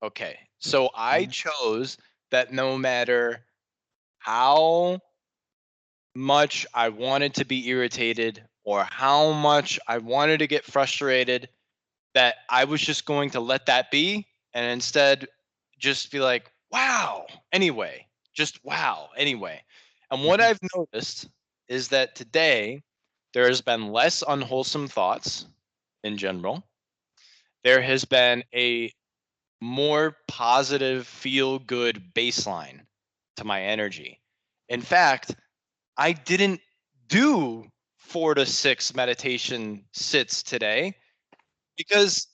Okay. So I chose that no matter how much I wanted to be irritated or how much I wanted to get frustrated, that I was just going to let that be and instead just be like, wow, anyway, just wow, anyway. And what I've noticed is that today there has been less unwholesome thoughts in general. There has been a more positive, feel good baseline to my energy. In fact, I didn't do 4 to 6 meditation sits today because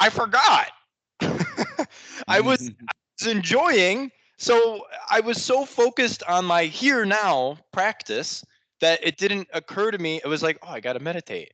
I forgot. I was enjoying, so I was so focused on my here now practice that it didn't occur to me. It was like, oh, I got to meditate.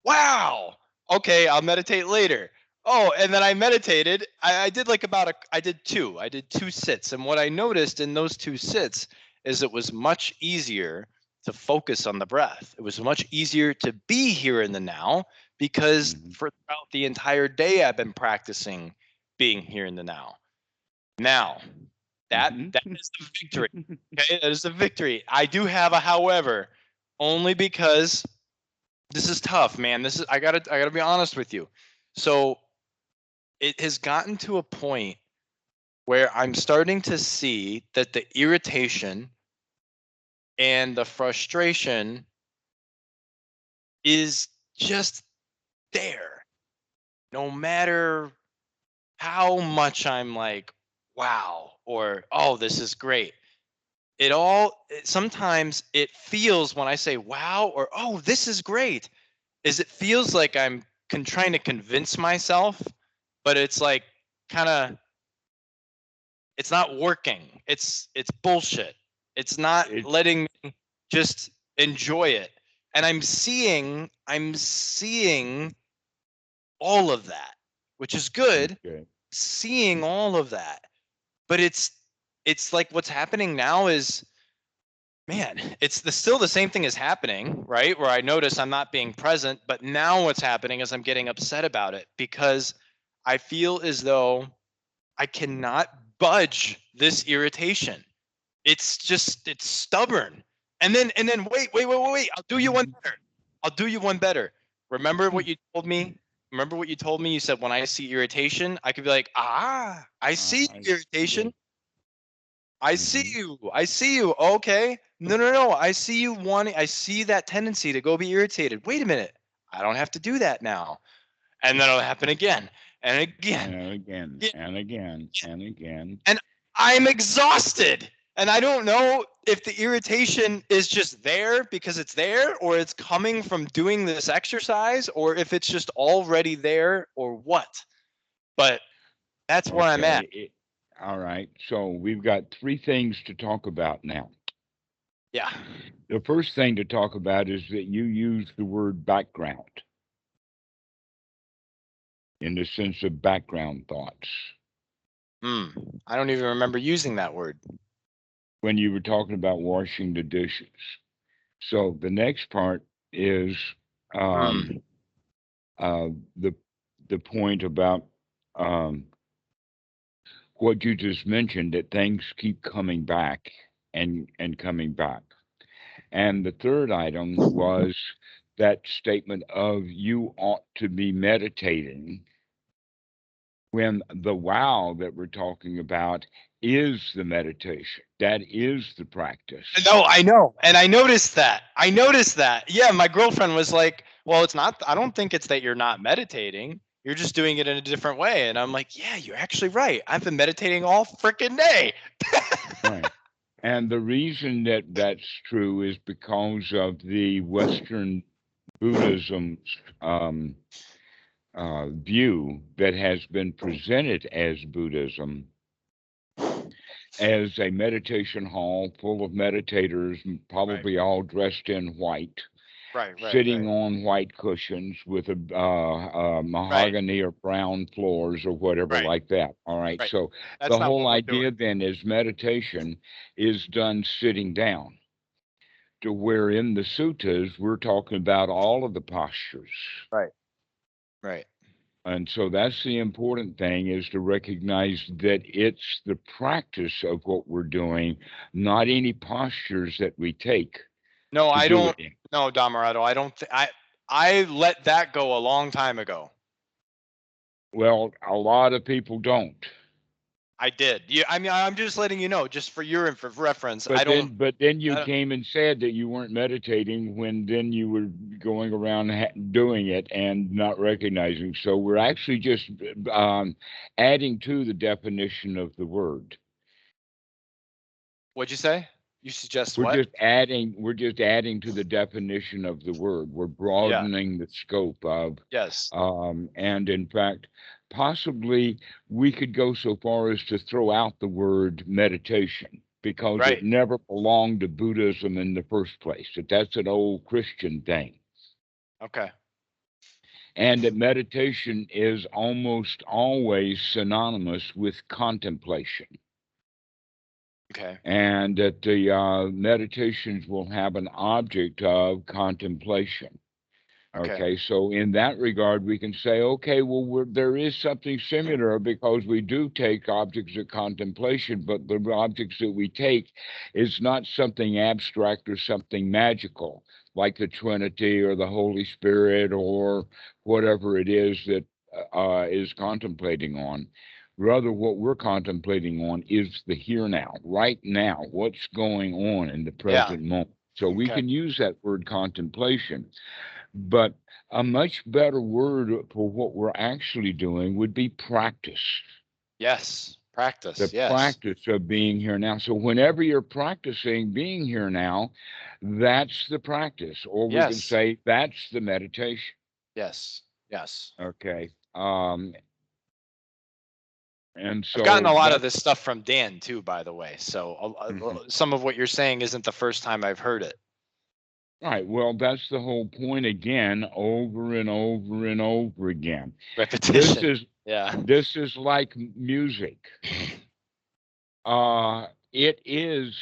Wow. Okay, I'll meditate later. Oh, and then I meditated. I did like I did two. I did 2 sits. And what I noticed in those 2 sits is it was much easier to focus on the breath. It was much easier to be here in the now because for throughout the entire day I've been practicing being here in the now. Now, that is the victory. Okay, that is the victory. I do have a however, only because this is tough, man. This is I gotta be honest with you. So it has gotten to a point where I'm starting to see that the irritation and the frustration is just there. No matter how much I'm like, wow, or oh, this is great. Sometimes it feels when I say wow or oh, this is great, is it feels like I'm trying to convince myself, but it's like kind of it's not working. It's bullshit. It's not letting me just enjoy it. And I'm seeing all of that, which is good. Seeing all of that. But it's like what's happening now is, man, still the same thing is happening, right? Where I notice I'm not being present, but now what's happening is I'm getting upset about it because I feel as though I cannot budge this irritation. It's stubborn. And then wait. I'll do you one better. I'll do you one better. Remember what you told me? Remember what you told me? You said when I see irritation, I could be like, I see irritation. I see you. I see you. Okay. No. I see you wanting, I see that tendency to go be irritated. Wait a minute. I don't have to do that now. And then it'll happen again and again. And again, Yeah. and again, and again. And I'm exhausted. And I don't know if the irritation is just there because it's there, or it's coming from doing this exercise, or if it's just already there, or what. But that's where I'm at. All right. So we've got three things to talk about now. Yeah. The first thing to talk about is that you use the word background in the sense of background thoughts I don't even remember using that word. when you were talking about washing the dishes. So the next part is um, uh, the the point about um, what you just mentioned, that things keep coming back and coming back. And the third item was that statement of you ought to be meditating when the wow that we're talking about is the meditation. That is the practice. No, I know. And I noticed that. Yeah, my girlfriend was like, well, it's not, I don't think it's that you're not meditating. You're just doing it in a different way. And I'm like, yeah, you're actually right. I've been meditating all freaking day. Right. And the reason that that's true is because of the Western Buddhism's view that has been presented as Buddhism as a meditation hall full of meditators, Right. probably all dressed in white, Right, right, sitting right, on white cushions with a right, mahogany or brown floors or whatever right, like that. All right. right. So That's the not whole what we're doing. idea then is meditation is done sitting down. To where in the suttas we're talking about all of the postures. Right. Right. And so that's the important thing, is to recognize that it's the practice of what we're doing, not any postures that we take No, to I do don't. it in. No, Dhammarato, I don't. I let that go a long time ago. Well, a lot of people don't. I did. I mean, I'm just letting you know, just for your reference. I don't. But then you I don't came and said that you weren't meditating, when then you were going around doing it and not recognizing. So we're actually just adding to the definition of the word. What'd you say? You suggest We're what? just adding. We're just adding to the definition of the word. We're Yeah. broadening the scope of, Yes. and in fact, possibly we could go so far as to throw out the word meditation, because it Right. never belonged to Buddhism in the first place. That's an old Christian thing. Okay. And that meditation is almost always synonymous with contemplation. Okay. And that the meditations will have an object of contemplation. Okay. Okay, so in that regard, we can say, okay, well, there is something similar, because we do take objects of contemplation, but the objects that we take is not something abstract or something magical, like the Trinity or the Holy Spirit or whatever it is that is contemplating on. Rather, what we're contemplating on is the here now, right now, what's going on in the Yeah. present moment. So we Okay. can use that word contemplation. But a much better word for what we're actually doing would be practice. Yes. The Practice. Yes. practice of being here now. So whenever you're practicing being here now, that's the practice. Or we can Yes. say that's the meditation. Yes. Yes. Okay. And I've gotten so a lot of that, this stuff from Dan too, by the way. So mhm. some of what you're saying isn't the first time I've heard it. All right. Well, that's the whole point again, over and over and over again. This Repetition. is Yeah. this is like music. It is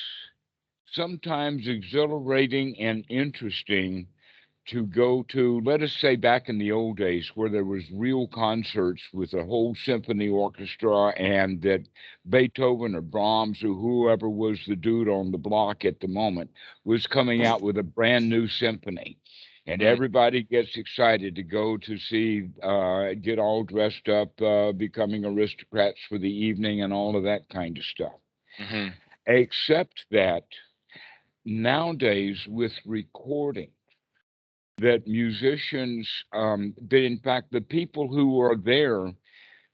sometimes exhilarating and interesting to go to, let us say, back in the old days, where there was real concerts with a whole symphony orchestra, and that Beethoven or Brahms or whoever was the dude on the block at the moment was coming out with a brand new symphony. And Mm, everybody gets excited to go to see, get all dressed up, becoming aristocrats for the evening and all of that kind of stuff. hmm Except that nowadays, with recording, that musicians, that in fact, the people who are there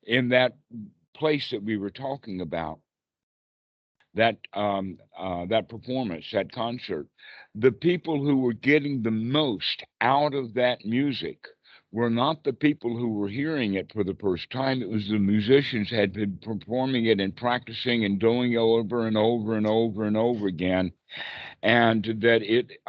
in that place that we were talking about, that performance, that concert, the people who were getting the most out of that music were not the people who were hearing it for the first time. It was the musicians had been performing it and practicing and doing it over and over and over and over again, and that it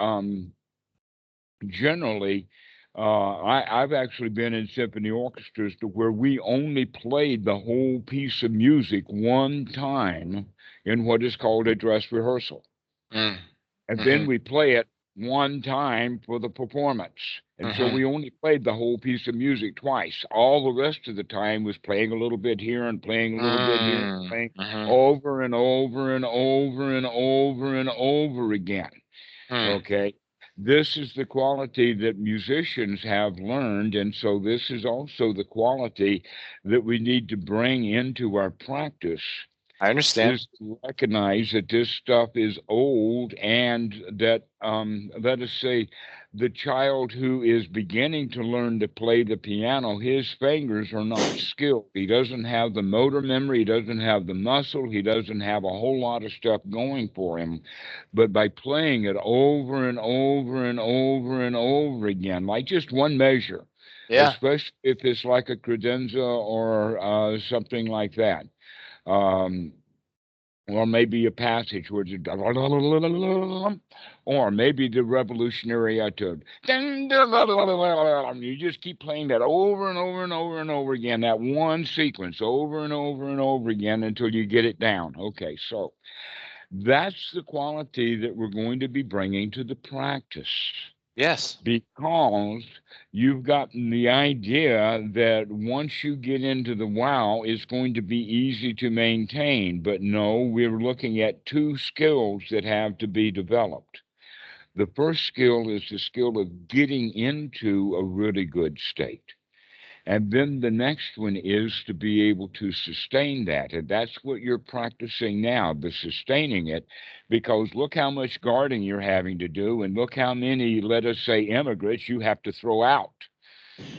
generally, I've actually been in symphony orchestras to where we only played the whole piece of music one time in what is called a dress rehearsal. mm, And then hmm we play it one time for the performance. And so hmm we only played the whole piece of music twice. All the rest of the time was playing a little bit here and playing a little bit here, and mm, playing hmm over and over and over and over and over again. mm. Okay. This is the quality that musicians have learned. And so this is also the quality that we need to bring into our practice, I understand. is to recognize that this stuff is old, and that, let us say, the child who is beginning to learn to play the piano, his fingers are not skilled. He doesn't have the motor memory, he doesn't have the muscle, he doesn't have a whole lot of stuff going for him. But by playing it over and over and over and over again, like just one measure, Yeah. especially if it's like a credenza or something like that. Um, or maybe a passage where it's, or maybe the revolutionary etude. You just keep playing that over and over and over and over again, that one sequence over and over and over again until you get it down. Okay, so that's the quality that we're going to be bringing to the practice, Yes. because you've gotten the idea that once you get into the wow, it's going to be easy to maintain. But no, we're looking at two skills that have to be developed. The first skill is the skill of getting into a really good state. And then the next one is to be able to sustain that. And that's what you're practicing now, the sustaining it, because look how much guarding you're having to do, and look how many, let us say, immigrants you have to throw out.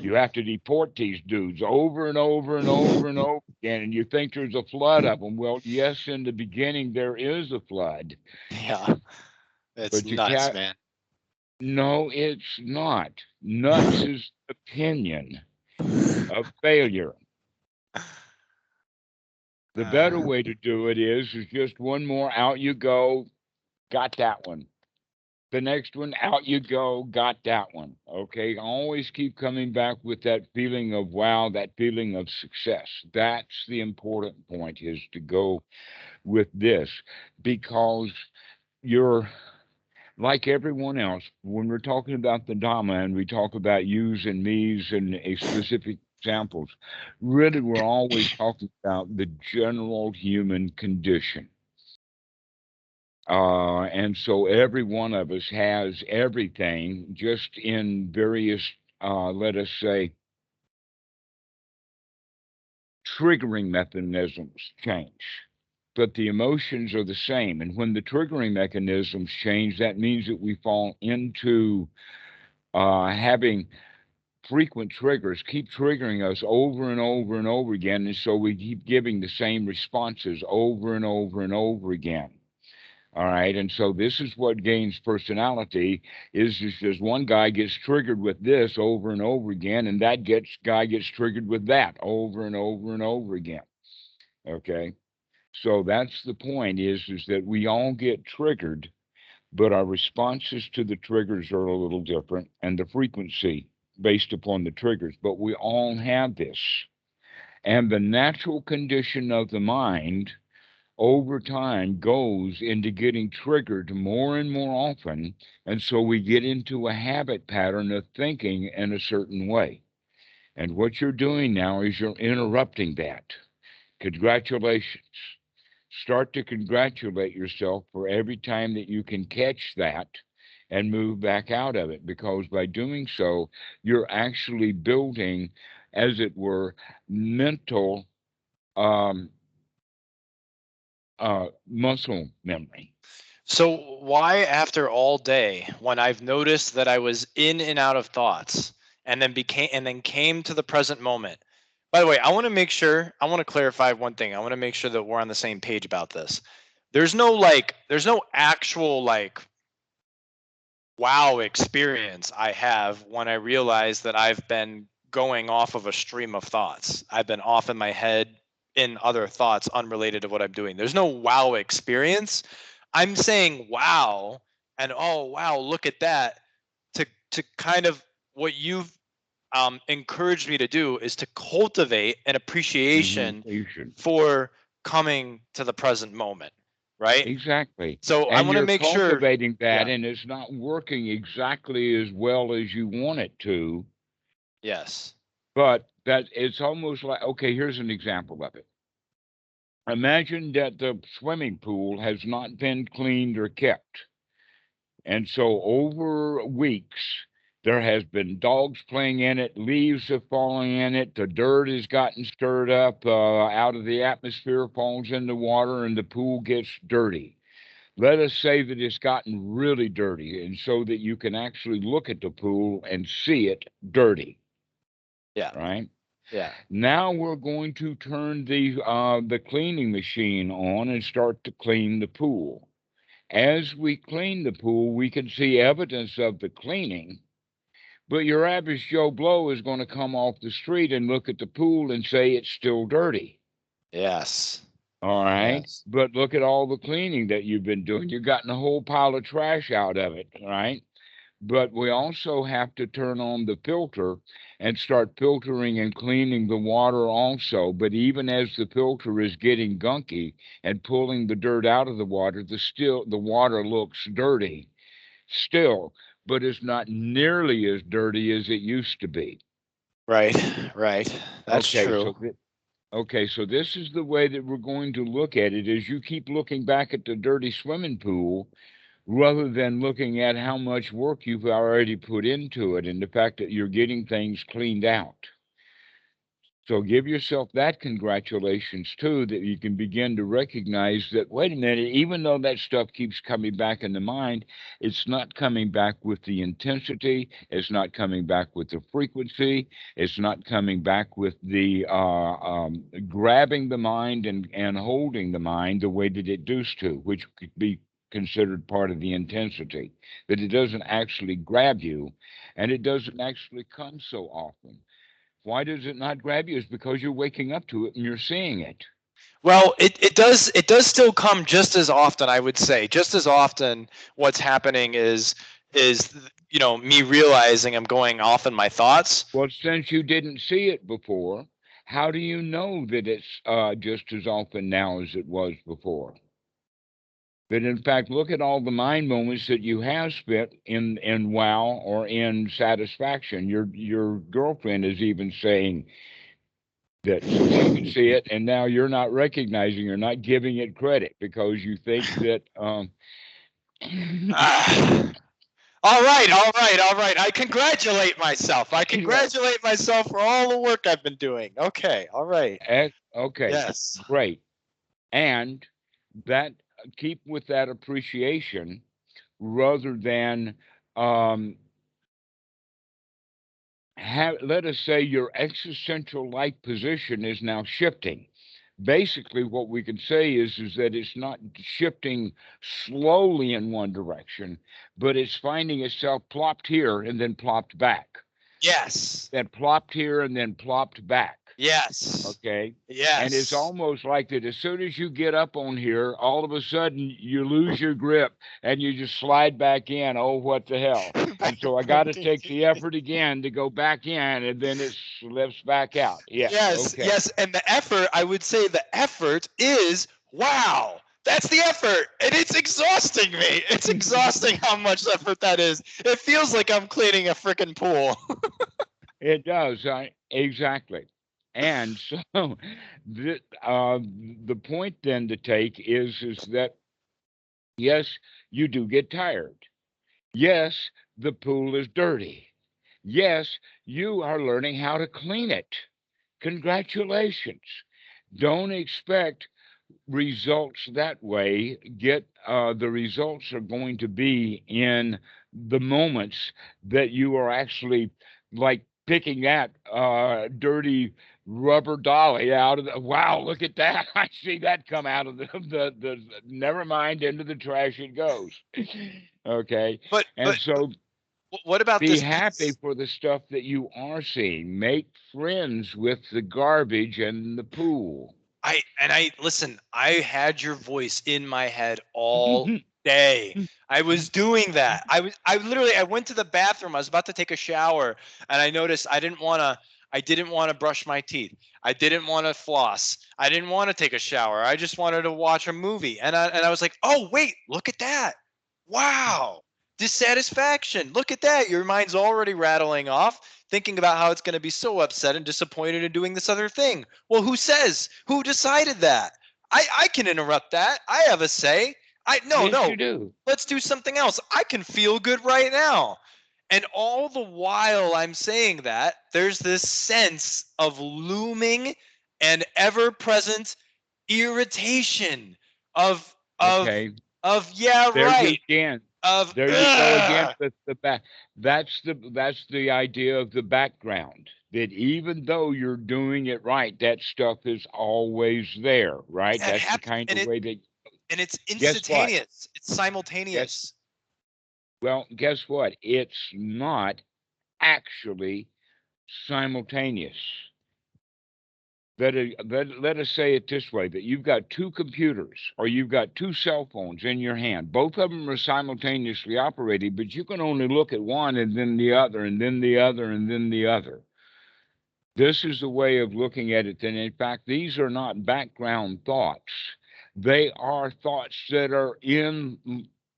You have to deport these dudes over and over and over and over again, and you think there's a flood of them. Well, yes, in the beginning there is a flood, Yeah. It's but you nuts, can't. man. No, it's not. Nuts is opinion of failure. The better Uh, way to do it is just one more, out you go, got that one. The next one, out you go, got that one. Okay. Always keep coming back with that feeling of wow, that feeling of success. That's the important point, is to go with this, because you're like everyone else. When we're talking about the Dhamma and we talk about yous and me's and a specific examples, really we're always talking about the general human condition. And so every one of us has everything, just in various, let us say, triggering mechanisms change. But the emotions are the same. And when the triggering mechanisms change, that means that we fall into having frequent triggers keep triggering us over and over and over again. And so we keep giving the same responses over and over and over again. All right. And so this is what gains personality, is just one guy gets triggered with this over and over again, and that guy gets triggered with that over and over and over again. Okay. So that's the point, is that we all get triggered, but our responses to the triggers are a little different, and the frequency based upon the triggers. But we all have this. And the natural condition of the mind over time goes into getting triggered more and more often. And so we get into a habit pattern of thinking in a certain way. And what you're doing now is you're interrupting that. Congratulations. Start to congratulate yourself for every time that you can catch that and move back out of it, because by doing so, you're actually building, as it were, mental um, muscle memory. so why after all day, when I've noticed that I was in and out of thoughts and then came to the present moment. By the way, I want to clarify one thing. I want to make sure that we're on the same page about this. There's no actual like wow experience I have when I realize that I've been going off of a stream of thoughts. I've been off in my head in other thoughts unrelated to what I'm doing. There's no wow experience. I'm saying wow and oh wow, look at that, to kind of what you've encouraged me to do is to cultivate an appreciation You should. for coming to the present moment, right? Exactly. So I And want to you're make sure, cultivating that, yeah, and it's not working exactly as well as you want it to, yes, but that it's almost like, okay, here's an example of it. Imagine that the swimming pool has not been cleaned or kept. And so over weeks, there has been dogs playing in it, leaves have fallen in it, the dirt has gotten stirred up out of the atmosphere, falls in the water, and the pool gets dirty. Let us say that it's gotten really dirty, and so that you can actually look at the pool and see it dirty, yeah, right? yeah, Now we're going to turn the cleaning machine on and start to clean the pool. As we clean the pool, we can see evidence of the cleaning, but your average Joe Blow is going to come off the street and look at the pool and say it's still dirty. yes, All right. yes, But look at all the cleaning that you've been doing. You've gotten a whole pile of trash out of it, right? But we also have to turn on the filter and start filtering and cleaning the water also. But even as the filter is getting gunky and pulling the dirt out of the water, the water looks dirty still. but it's not nearly as dirty as it used to be. Right. That's Okay, true. so okay, so this is the way that we're going to look at it: is you keep looking back at the dirty swimming pool rather than looking at how much work you've already put into it and the fact that you're getting things cleaned out. So give yourself that congratulations too, that you can begin to recognize that, wait a minute, even though that stuff keeps coming back in the mind, it's not coming back with the intensity, it's not coming back with the frequency, it's not coming back with the grabbing the mind and holding the mind the way that it used to, which could be considered part of the intensity, that it doesn't actually grab you and it doesn't actually come so often. Why does it not grab you? Is because you're waking up to it and you're seeing it. Well, it does still come just as often, I would say. Just as often what's happening is me realizing I'm going off in my thoughts. Well, since you didn't see it before, how do you know that it's just as often now as it was before? That in fact, look at all the mind moments that you have spent in wow or in satisfaction. Your girlfriend is even saying that, so she can see it, and now you're not recognizing or not giving it credit because you think that Ah. All right. I congratulate myself. I congratulate myself for all the work I've been doing. Okay, all right. Okay, Yes. great. And that, keep with that appreciation rather than um, let us say your existential like position is now shifting. Basically, what we can say is that it's not shifting slowly in one direction, but it's finding itself plopped here and then plopped back, Yes. then plopped here and then plopped back. Yes. Okay. And it's Yes. almost like that as soon as you get up on here, all of a sudden you lose your grip and you just slide back in. Oh, what the hell. And so I got to take the effort again to go back in, and then it slips back out. Yes. Yes, Okay. yes, and the effort, I would say the effort is wow. That's the effort, and it's exhausting me. It's exhausting how much effort that is. It feels like I'm cleaning a freaking pool. It does. Exactly. And so the point then to take is that, yes, you do get tired. Yes, the pool is dirty. Yes, you are learning how to clean it. Congratulations. Don't expect results that way. Get the results are going to be in the moments that you are actually like picking that dirty rubber dolly out of the, wow, look at that. I see that come out of the never mind, into the trash it goes. Okay. But And so what about be this happy piece? for the stuff that you are seeing. Make friends with the garbage and the pool. I listen, I had your voice in my head all day. I was doing that. I literally I went to the bathroom. I was about to take a shower and I noticed I didn't want to brush my teeth. I didn't want to floss. I didn't want to take a shower. I just wanted to watch a movie. And I was like, "Oh, wait, look at that. Wow. Dissatisfaction. Look at that. Your mind's already rattling off, thinking about how it's going to be so upset and disappointed in doing this other thing. Well, who says? Who decided that? I can interrupt that. I have a say. Yes, No. you do. Let's do something else. I can feel good right now. And all the while I'm saying that, there's this sense of looming and ever-present irritation of of Okay. of yeah, There you right. again. Of There you go again ugh. with the back. That's the idea of the background. That even though you're doing it right, that stuff is always there, right? Yeah, it That's the happens, kind of way that, and it's guess what? instantaneous. It's Guess simultaneous. guess what? It's not actually simultaneous. Let us say it this way: that you've got two computers or you've got two cell phones in your hand. Both of them are simultaneously operating, but you can only look at one and then the other and then the other and then the other. This is the way of looking at it. And in fact, these are not background thoughts, they are thoughts that are in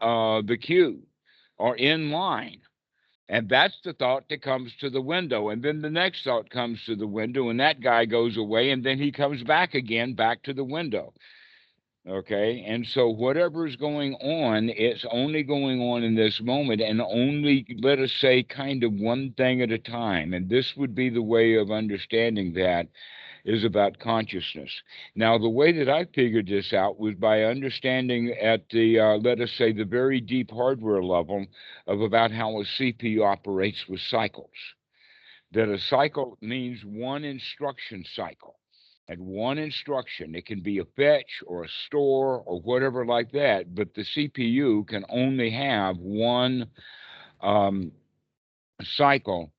the queue or in line. And that's the thought that comes to the window. And then the next thought comes to the window, and that guy goes away, and then he comes back again, back to the window. Okay. And so whatever is going on, it's only going on in this moment, and only, let us say, kind of one thing at a time. And this would be the way of understanding that is about consciousness. Now, the way that I figured this out was by understanding at the, let us say, the very deep hardware level of about how a CPU operates with cycles. That a cycle means one instruction cycle. And one instruction, it can be a fetch or a store or whatever like that, but the CPU can only have one um, cycle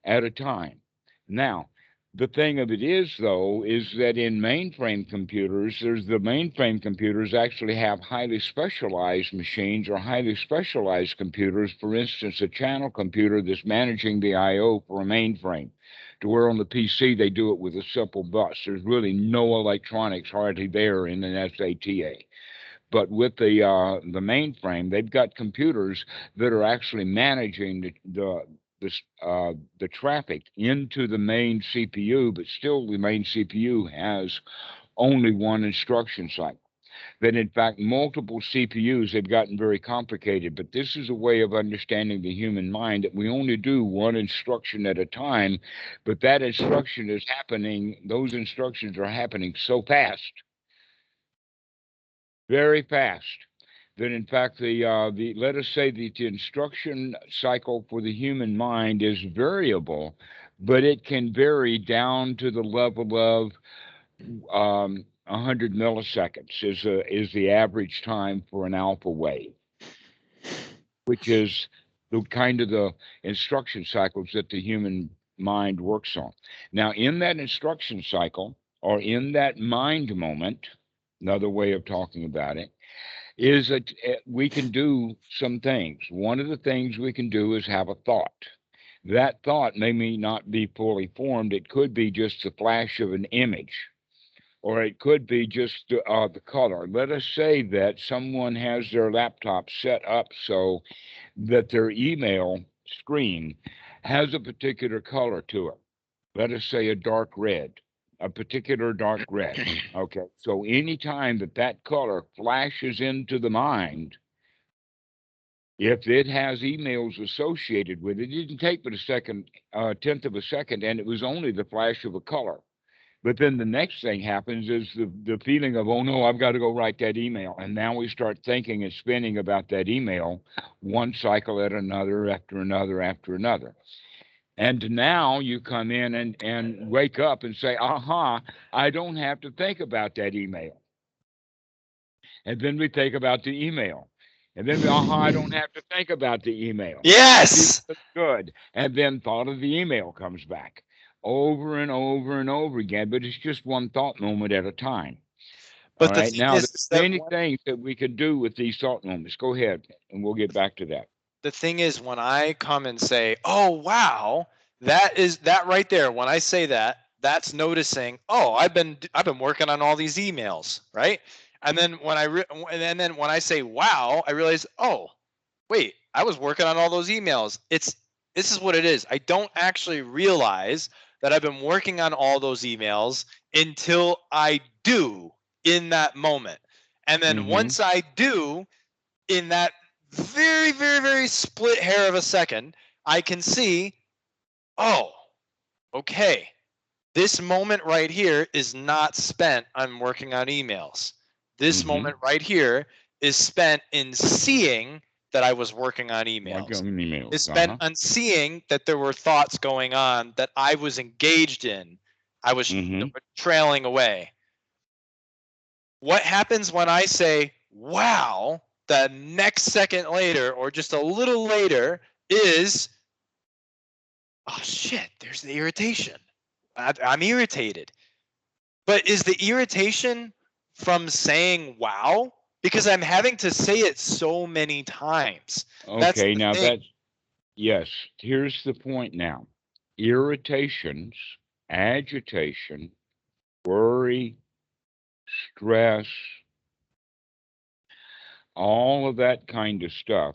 at a time. Now, the thing of it is, though, is that in mainframe computers, the mainframe computers actually have highly specialized machines or highly specialized computers. For instance, a channel computer that's managing the I/O for a mainframe. To where on the PC they do it with a simple bus. There's really no electronics hardly there in an SATA. But with the mainframe, they've got computers that are actually managing the traffic into the main CPU, but still the main CPU has only one instruction cycle. That in fact, multiple CPUs have gotten very complicated, but this is a way of understanding the human mind that we only do one instruction at a time, but that instruction is happening, those instructions are happening so fast, very fast, that in fact the let us say the instruction cycle for the human mind is variable, but it can vary down to the level of 100 milliseconds is the average time for an alpha wave, which is the kind of the instruction cycles that the human mind works on. Now, in that instruction cycle, or in that mind moment, another way of talking about it, is that we can do some things. One of the things we can do is have a thought. That thought may not be fully formed. It could be just the flash of an image, or it could be just the color. Let us say that someone has their laptop set up so that their email screen has a particular color to it. Let us say a dark red, a particular dark red. Okay. So anytime that that color flashes into the mind, if it has emails associated with it, it didn't take but a second, tenth of a second, and it was only the flash of a color. But then the next thing happens is the feeling of, oh no, I've got to go write that email. And now we start thinking and spinning about that email, one cycle at another, after another, after another. And now you come in and wake up and say, aha, I don't have to think about that email. And then we think about the email. And then, aha, I don't have to think about the email. Yes. Good. And then thought of the email comes back over and over and over again, but it's just one thought moment at a time. All But the right. thing Now, is there's that many things that we can do with these thought moments. Go ahead, and we'll get back to that. the thing is when I come and say, "Oh wow, that right there." When I say that, that's noticing. Oh, I've been working on all these emails, right? And then and then when I say, "Wow," I realize, oh, wait, I was working on all those emails. This is what it is. I don't actually realize that I've been working on all those emails until I do in that moment. And then Mm-hmm. once I do in that very, very, very split hair of a second, I can see, oh, okay, this moment right here is not spent on working on emails. This Mm-hmm. moment right here is spent in seeing that I was working on Like emails. on emails. Is spent Uh-huh. on seeing that there were thoughts going on that I was engaged in. I was Mm-hmm. trailing away. What happens when I say, wow, the next second later or just a little later is, oh shit, there's the irritation. I'm irritated. But is the irritation from saying wow? Because I'm having to say it so many times. That's Okay, the now thing. that's, yes, here's the point now. Irritations, agitation, worry, stress, all of that kind of stuff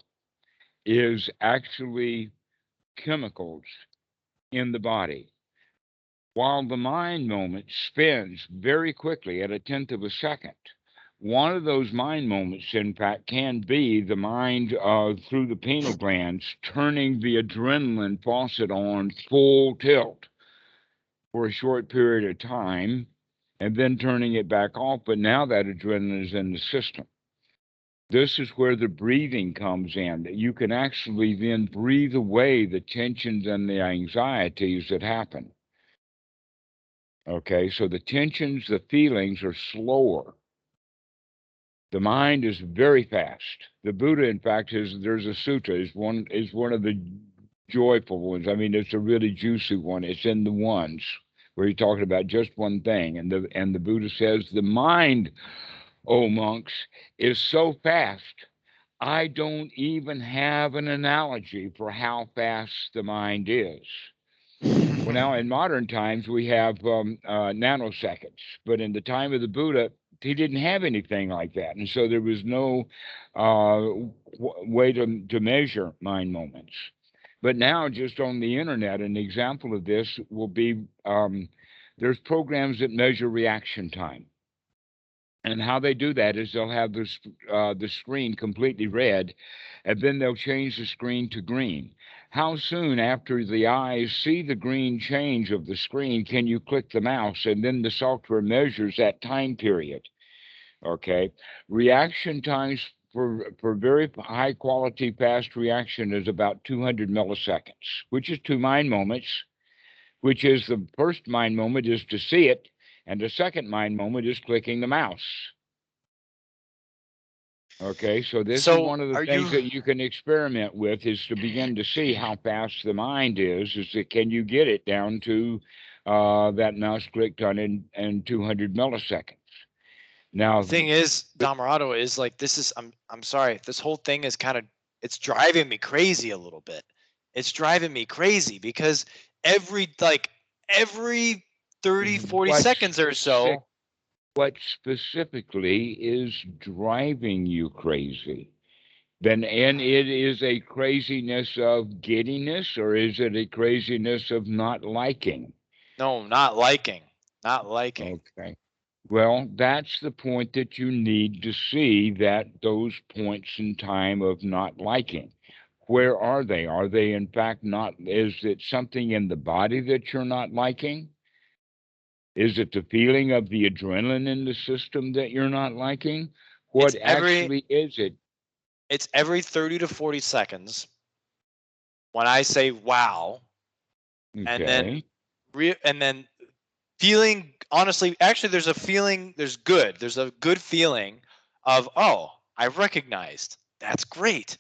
is actually chemicals in the body, while the mind moment spins very quickly at a tenth of a second. One of those mind moments, in fact, can be the mind through the pineal glands turning the adrenaline faucet on full tilt for a short period of time and then turning it back off. But now that adrenaline is in the system. This is where the breathing comes in. You can actually then breathe away the tensions and the anxieties that happen. Okay, so the tensions, the feelings are slower. The mind is very fast. The Buddha, in fact, there's a sutta, is one of the joyful ones. I mean, it's a really juicy one. It's in the ones where he's talking about just one thing. And the Buddha says, the mind, O monks, is so fast, I don't even have an analogy for how fast the mind is. Well, now in modern times, we have nanoseconds, but in the time of the Buddha, he didn't have anything like that. And so there was no way to measure mind moments. But now, just on the internet, an example of this will be there's programs that measure reaction time. And how they do that is they'll have the screen completely red, and then they'll change the screen to green. How soon after the eyes see the green change of the screen can you click the mouse? And then the software measures that time period. Okay. Reaction times for very high quality fast reaction is about 200 milliseconds, which is 2 mind moments, which is the first mind moment is to see it, and the second mind moment is clicking the mouse. Okay, so this is one of the things that you can experiment with, is to begin to see how fast the mind is that can you get it down to that mouse click done in 200 milliseconds. Now, the thing is, Dhammarato, is like, this is, I'm sorry, this whole thing is kind of, it's driving me crazy a little bit. It's driving me crazy because every 30, 40 seconds or so. What specifically is driving you crazy? And it is a craziness of giddiness, or is it a craziness of not liking? No, not liking. Not liking. Okay. Well, that's the point that you need to see, that those points in time of not liking. Where are they? Are they in fact not? Is it something in the body that you're not liking? Is it the feeling of the adrenaline in the system that you're not liking? What actually is it? It's every 30 to 40 seconds when I say wow, and then feeling, honestly, actually there's a good feeling of, oh, I recognized. That's great.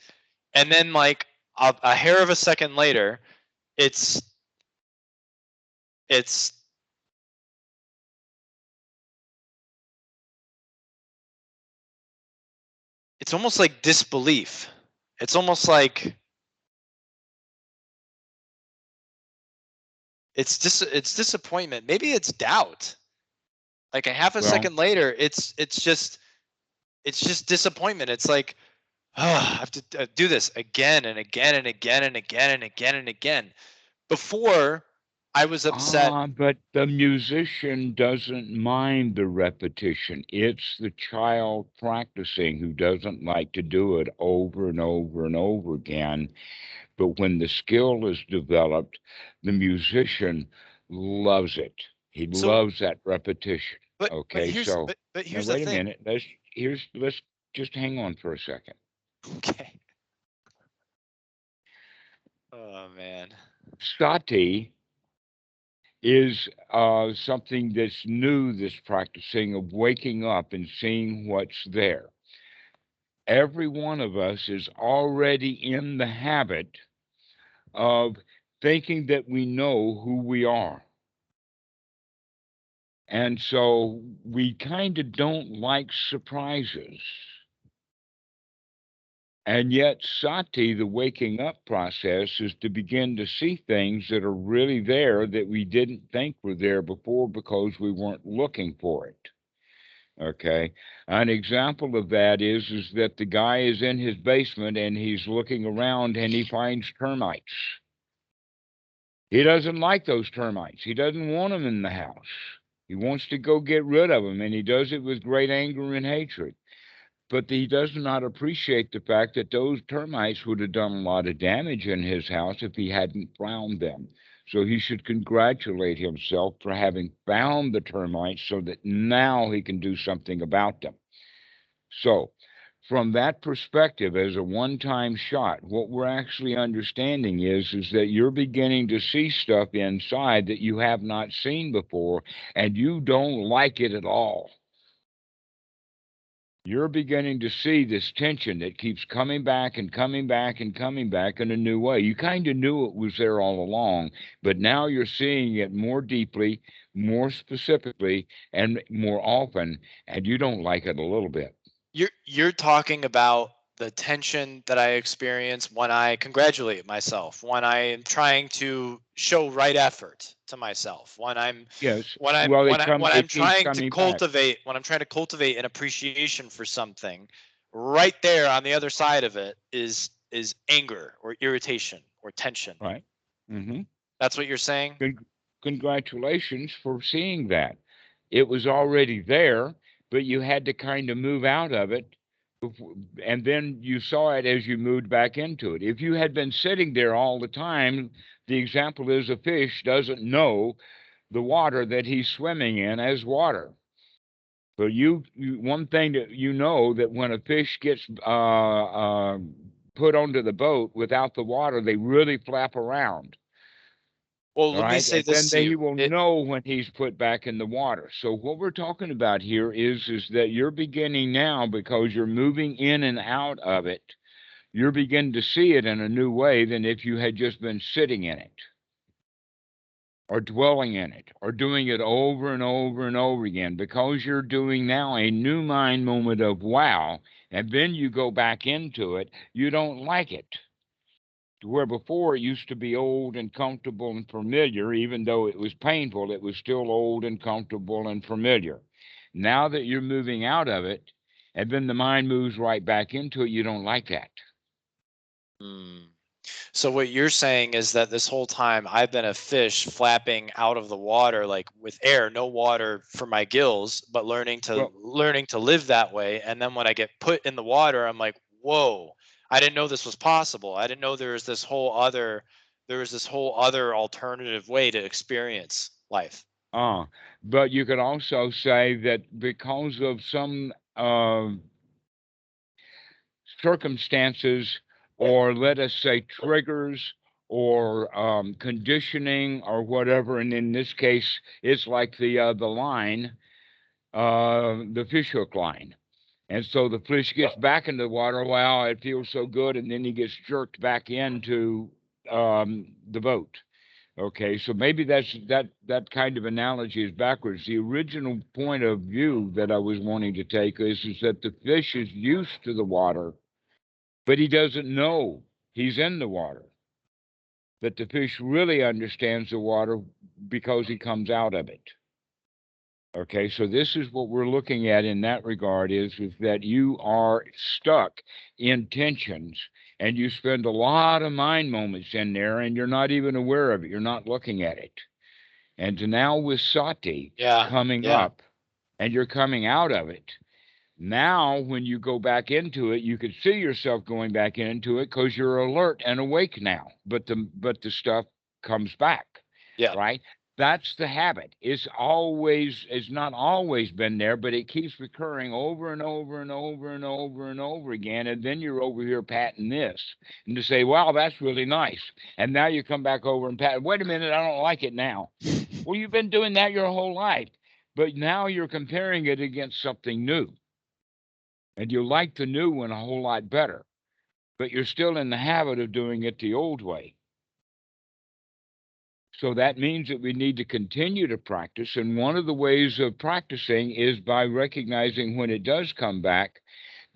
And then like a hair of a second later, it's it's almost like disbelief. It's almost like it's disappointment. Maybe it's doubt. Like a half a second later, it's just disappointment. It's like, oh, I have to do this again and again and again and again and again and again. Before, I was upset. But the musician doesn't mind the repetition. It's the child practicing who doesn't like to do it over and over and over again. But when the skill is developed, the musician loves it. He loves that repetition. But here's the wait a thing. minute. Let's just hang on for a second. Okay. Oh man. Sati is something that's new, this practicing of waking up and seeing what's there. Every one of us is already in the habit of thinking that we know who we are. And so we kind of don't like surprises. And yet, sati, the waking up process, is to begin to see things that are really there that we didn't think were there before because we weren't looking for it. Okay. An example of that is that the guy is in his basement and he's looking around and he finds termites. He doesn't like those termites. He doesn't want them in the house. He wants to go get rid of them, and he does it with great anger and hatred. But he does not appreciate the fact that those termites would have done a lot of damage in his house if he hadn't found them. So he should congratulate himself for having found the termites so that now he can do something about them. So, from that perspective, as a one-time shot, what we're actually understanding is that you're beginning to see stuff inside that you have not seen before, and you don't like it at all. You're beginning to see this tension that keeps coming back and coming back and coming back in a new way. You kind of knew it was there all along, but now you're seeing it more deeply, more specifically, and more often, and you don't like it a little bit. You're talking about the tension that I experience when I congratulate myself, when I am trying to show right effort to myself, Yes. Well, when I'm it keeps trying to coming back. cultivate an appreciation for something. Right there on the other side of it is anger or irritation or tension. Right. Mm-hmm. That's what you're saying? Congratulations for seeing that. It was already there, but you had to kind of move out of it. And then you saw it as you moved back into it. If you had been sitting there all the time, the example is a fish doesn't know the water that he's swimming in as water. So one thing that you know that when a fish gets put onto the boat without the water, they really flap around. Well, All let me right. say And this then to he you. will know when he's put back in the water. So what we're talking about here is that you're beginning now, because you're moving in and out of it, you're beginning to see it in a new way than if you had just been sitting in it or dwelling in it or doing it over and over and over again, because you're doing now a new mind moment of wow. And then you go back into it. You don't like it, where before it used to be old and comfortable and familiar. Even though it was painful, it was still old and comfortable and familiar. Now that you're moving out of it, and then the mind moves right back into it, you don't like that. Hmm. So what you're saying is that this whole time I've been a fish flapping out of the water, like with air, no water for my gills, but Well, learning to live that way. And then when I get put in the water, I'm like, whoa, I didn't know this was possible. I didn't know there was this whole other alternative way to experience life. uh, but you could also say that because of some circumstances, or let us say triggers, or conditioning, or whatever. And in this case, it's like the line, the fish hook line. And so the fish gets back in the water. Wow, it feels so good, and then he gets jerked back into the boat. Okay, so maybe that kind of analogy is backwards. The original point of view that I was wanting to take is that the fish is used to the water, but he doesn't know he's in the water. That the fish really understands the water because he comes out of it. Okay, so this is what we're looking at in that regard is that you are stuck in tensions, and you spend a lot of mind moments in there, and you're not even aware of it. You're not looking at it. And now with sati Yeah. coming Yeah. up, and you're coming out of it, now, when you go back into it, you could see yourself going back into it because you're alert and awake now. But the stuff comes back, Yeah. right? That's the habit. It's not always been there, but it keeps recurring over and over and over and over and over again. And then you're over here patting this and to say, wow, that's really nice. And now you come back over and pat, wait a minute, I don't like it now. Well, you've been doing that your whole life, but now you're comparing it against something new, and you like the new one a whole lot better, but you're still in the habit of doing it the old way. So that means that we need to continue to practice. And one of the ways of practicing is by recognizing when it does come back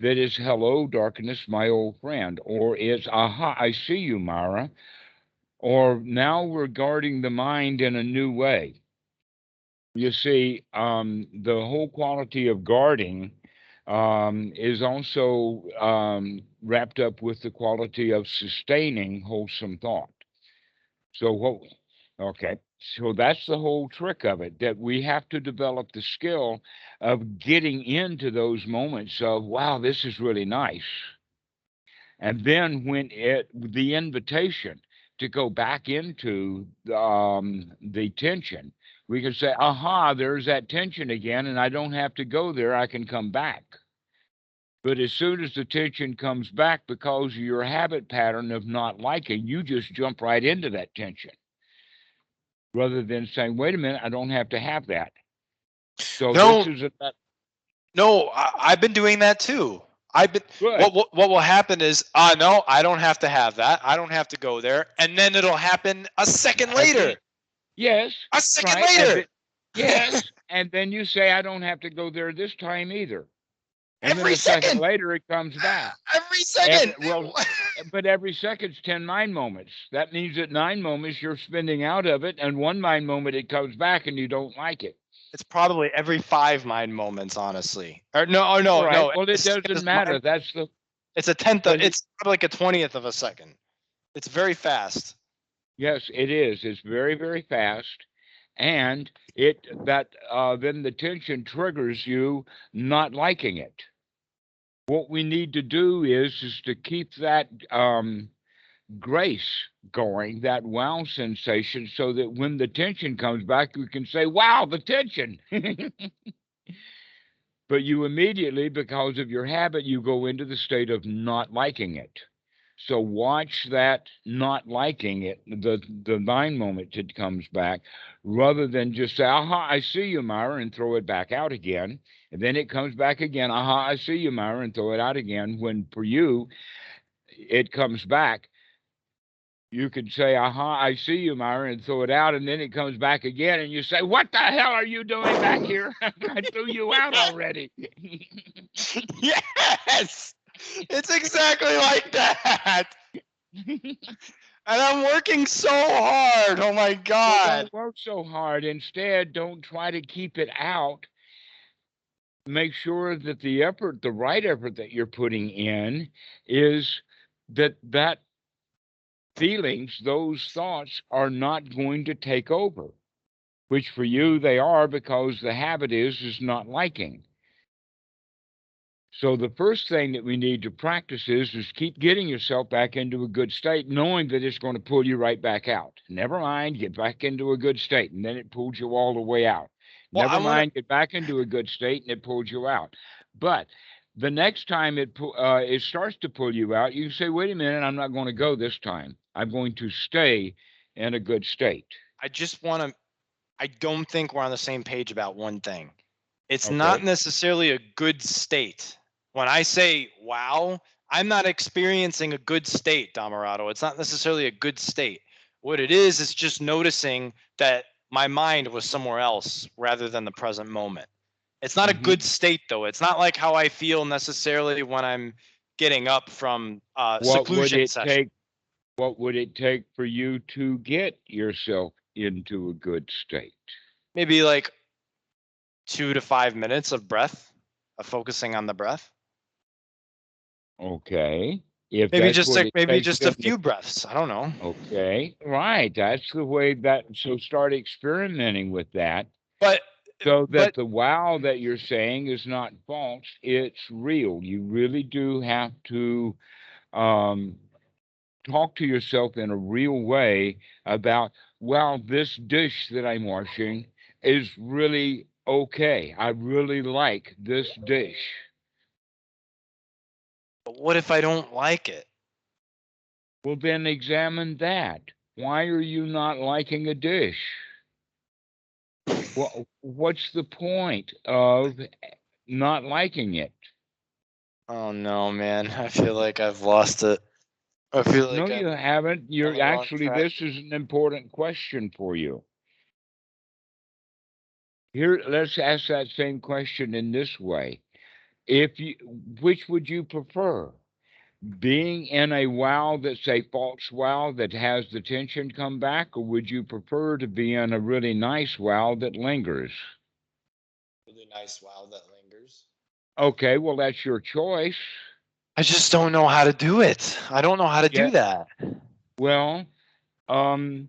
that it's hello, darkness, my old friend, or it's aha, I see you, Mara, or now we're guarding the mind in a new way. You see, the whole quality of guarding is also wrapped up with the quality of sustaining wholesome thought. So Okay. So that's the whole trick of it, that we have to develop the skill of getting into those moments of, wow, this is really nice. And then when the invitation to go back into the tension, we can say, aha, there's that tension again, and I don't have to go there. I can come back. But as soon as the tension comes back because of your habit pattern of not liking, you just jump right into that tension rather than saying, wait a minute, I don't have to have that. So this No, is no, I've been doing that too. I've been. good. What will happen is, no, I don't have to have that. I don't have to go there, and then it'll happen a second later. Yes, A second right. later. Yes. And then you say, I don't have to go there this time either. And then Every a second second. later, it comes back. Every second. But every second's 10 mind moments. That means that 9 moments you're spending out of it, and 1 mind moment it comes back and you don't like it. It's probably every 5 mind moments, honestly. Or no, All right. no. Well, it doesn't matter. It's a tenth of. But It's probably like a 20th of a second. It's very fast. yes, it is. It's very, very fast. And then the tension triggers you not liking it. What we need to do is to keep that grace going, that wow sensation, so that when the tension comes back, we can say, wow, the tension. But you immediately, because of your habit, you go into the state of not liking it. So watch that not liking it, the mind moment it comes back, rather than just say, aha, I see you, Myra, and throw it back out again. And then it comes back again, aha, I see you, Myra, and throw it out again. When for you, it comes back, you could say, aha, I see you, Myra, and throw it out. And then it comes back again, and you say, what the hell are you doing back here? I threw you out already. Yes. It's exactly like that. And I'm working so hard. Oh my Well, God. don't work so hard. Instead, don't try to keep it out. Make sure that the right effort that you're putting in is that feelings, those thoughts are not going to take over, which for you they are, because the habit is not liking. So the first thing that we need to practice is keep getting yourself back into a good state, knowing that it's going to pull you right back out. Never mind, get back into a good state, and then it pulls you all the way out. Well, Never mind, get back into a good state, and it pulls you out. But the next time it starts to pull you out, you say, wait a minute, I'm not going to go this time. I'm going to stay in a good state. I just want to. I don't think we're on the same page about one thing. It's not Okay. necessarily a good state. When I say wow, I'm not experiencing a good state, Dhammarato. It's not necessarily a good state. What it is just noticing that my mind was somewhere else rather than the present moment. It's not a good state, though. It's not like how I feel necessarily when I'm getting up from What would seclusion it session. take? What would it take for you to get yourself into a good state? Maybe like 2 to 5 minutes of breath, of focusing on the breath. Okay. If Maybe that's just what like it maybe takes, just a few breaths. I don't know. okay. Right. That's the way so start experimenting with that, But so that but the wow that you're saying is not false. It's real. You really do have to um, talk to yourself in a real way about, well, this dish that I'm washing is really okay. I really like this dish. what if I don't like it? Well, then examine that. Why are you not liking a dish? What's the point of not liking it? Oh no, man. I feel like I've lost it. I feel No, like you I'm haven't. on You're the wrong actually, track. this is an important question for you. Here, let's ask that same question in this way. Which would you prefer? Being in a wow that's a false wow that has the tension come back, or would you prefer to be in a really nice wow that lingers? Really nice wow that lingers. Okay, well, that's your choice. I just don't know how to do it. I don't know how to Yeah. do that. Well, um,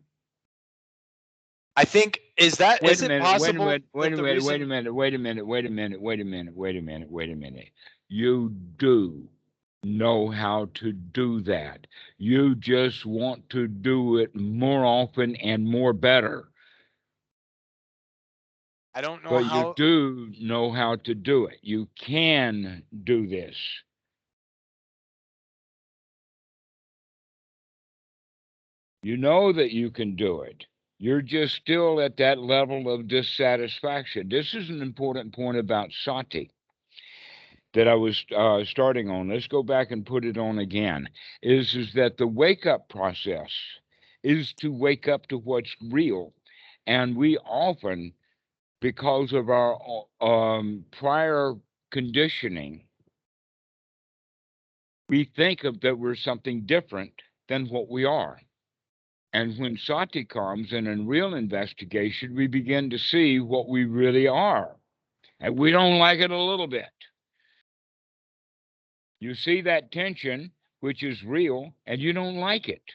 I think is it Wait a possible that the minute, reason wait a minute. You do know how to do that. You just want to do it more often and more better. I don't know But you how do know how to do it. You can do this. You know that you can do it. You're just still at that level of dissatisfaction. This is an important point about sati that I was starting on. Let's go back and put it on again. Is that the wake up process is to wake up to what's real, and we often, because of our prior conditioning, we think of that we're something different than what we are. And when sati comes in a real investigation, we begin to see what we really are. And we don't like it a little bit. You see that tension, which is real, and you don't like it.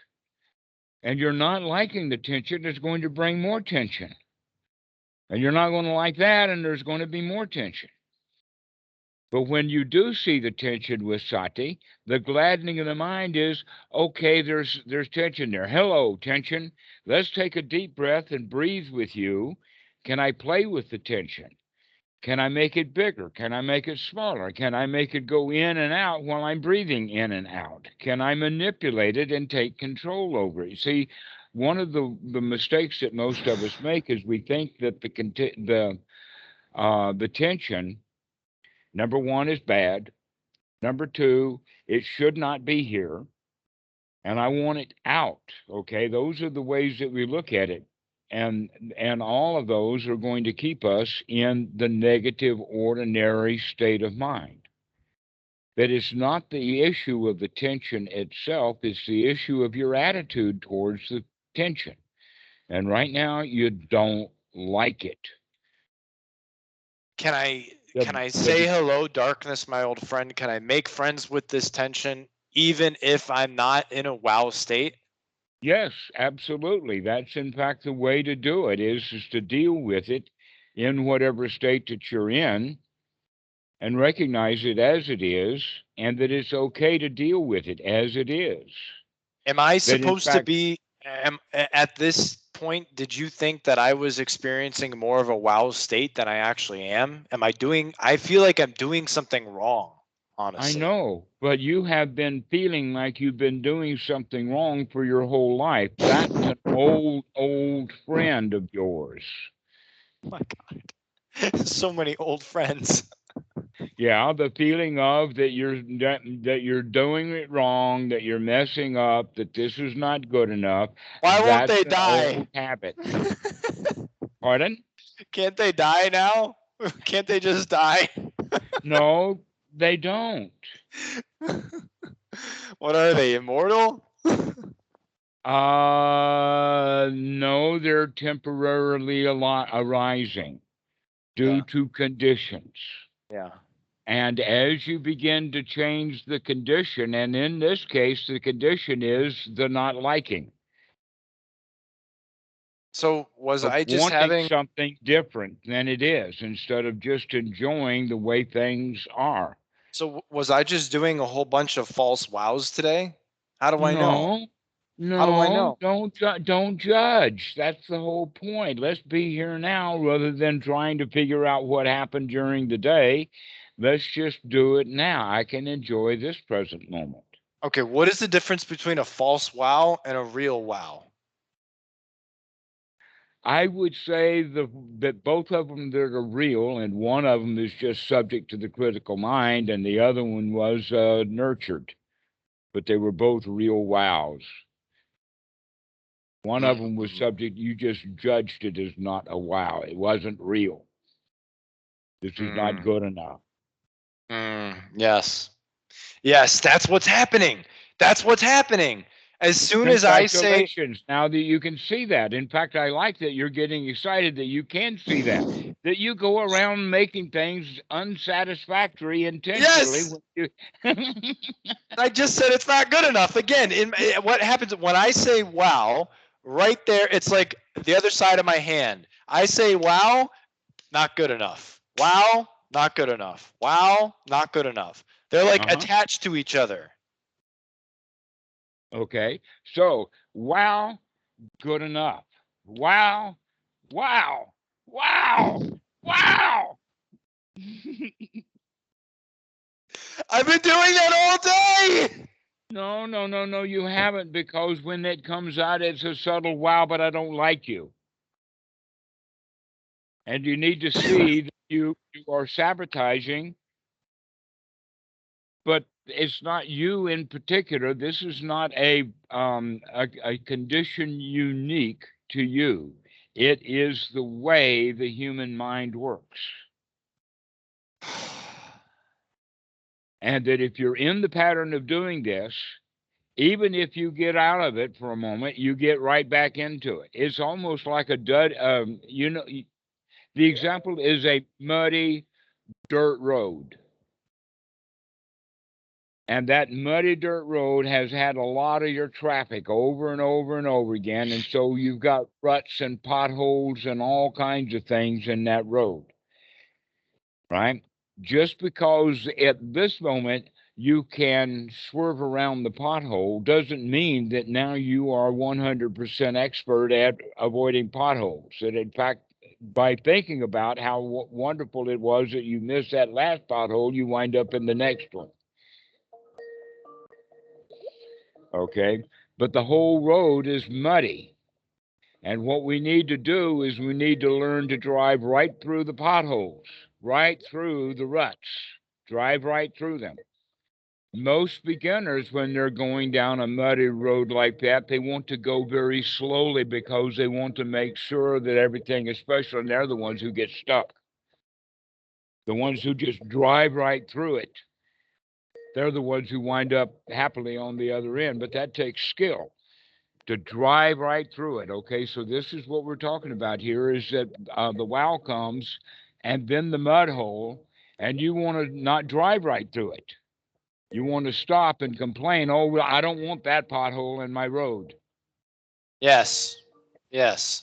And you're not liking the tension, it's going to bring more tension. And you're not going to like that, and there's going to be more tension. But when you do see the tension with sati, the gladdening of the mind is, okay, there's tension there. Hello, tension. Let's take a deep breath and breathe with you. Can I play with the tension? Can I make it bigger? Can I make it smaller? Can I make it go in and out while I'm breathing in and out? Can I manipulate it and take control over it? See, one of the mistakes that most of us make is we think that the tension, number one, is bad. Number two, it should not be here. And I want it out. Okay. Those are the ways that we look at it. And all of those are going to keep us in the negative, ordinary state of mind. That it's not the issue of the tension itself, it's the issue of your attitude towards the tension. And right now, you don't like it. can I say hello, darkness, my old friend? Can I make friends with this tension even if I'm not in a wow state? Yes, absolutely. That's in fact the way to do it is to deal with it in whatever state that you're in and recognize it as it is and that it's okay to deal with it as it is. Am I supposed to be at this point? Did you think that I was experiencing more of a wow state than I actually am? I feel like I'm doing something wrong, honestly. I know, but you have been feeling like you've been doing something wrong for your whole life. That's an old friend of yours. Oh my God. So many old friends. Yeah, the feeling of that you're doing it wrong, that you're messing up, that this is not good enough. Why won't That's they an die? old habit. Pardon? Can't they die now? Can't they just die? No, they don't. What are they, immortal? No, they're temporarily arising due to conditions. Yeah. And as you begin to change the condition, and in this case, the condition is the not liking. So was I just wanting having something different than it is instead of just enjoying the way things are? So was I just doing a whole bunch of false wows today? How do I know? No, How do I no, know? don't judge. That's the whole point. Let's be here now rather than trying to figure out what happened during the day. Let's just do it now. I can enjoy this present moment. Okay, what is the difference between a false wow and a real wow? I would say that both of them that are real, and one of them is just subject to the critical mind, and the other one was nurtured. But they were both real wows. One of them was subject, you just judged it as not a wow. It wasn't real. This is not good enough. Yes. Yes, that's what's happening. That's what's happening. As soon as I say, Congratulations, now that you can see that. In fact, I like that you're getting excited that you can see that. That you go around making things unsatisfactory intentionally. yes, I just said it's not good enough. Again, what happens when I say wow, right there, it's like the other side of my hand. I say wow, not good enough. Wow, not good enough. Wow, not good enough. They're like attached to each other. Okay. So, wow, good enough. Wow, wow, wow, wow. I've been doing that all day. No, you haven't, because when it comes out, it's a subtle wow, but I don't like you. And you need to see that you are sabotaging, but it's not you in particular. This is not a condition unique to you. It is the way the human mind works. And that if you're in the pattern of doing this, even if you get out of it for a moment, you get right back into it. It's almost like a dud. The example is a muddy dirt road. And that muddy dirt road has had a lot of your traffic over and over and over again. And so you've got ruts and potholes and all kinds of things in that road, right? Just because at this moment you can swerve around the pothole doesn't mean that now you are 100% expert at avoiding potholes. And in fact, by thinking about how wonderful it was that you missed that last pothole, you wind up in the next one. Okay. But the whole road is muddy. And what we need to do is we need to learn to drive right through the potholes, right through the ruts, drive right through them. Most beginners, when they're going down a muddy road like that, they want to go very slowly because they want to make sure that everything, especially, and they're the ones who get stuck. The ones who just drive right through it, they're the ones who wind up happily on the other end. But that takes skill to drive right through it. Okay, so this is what we're talking about here, is that the wow comes and then the mud hole, and you want to not drive right through it. You want to stop and complain, oh, well, I don't want that pothole in my road. Yes. Yes.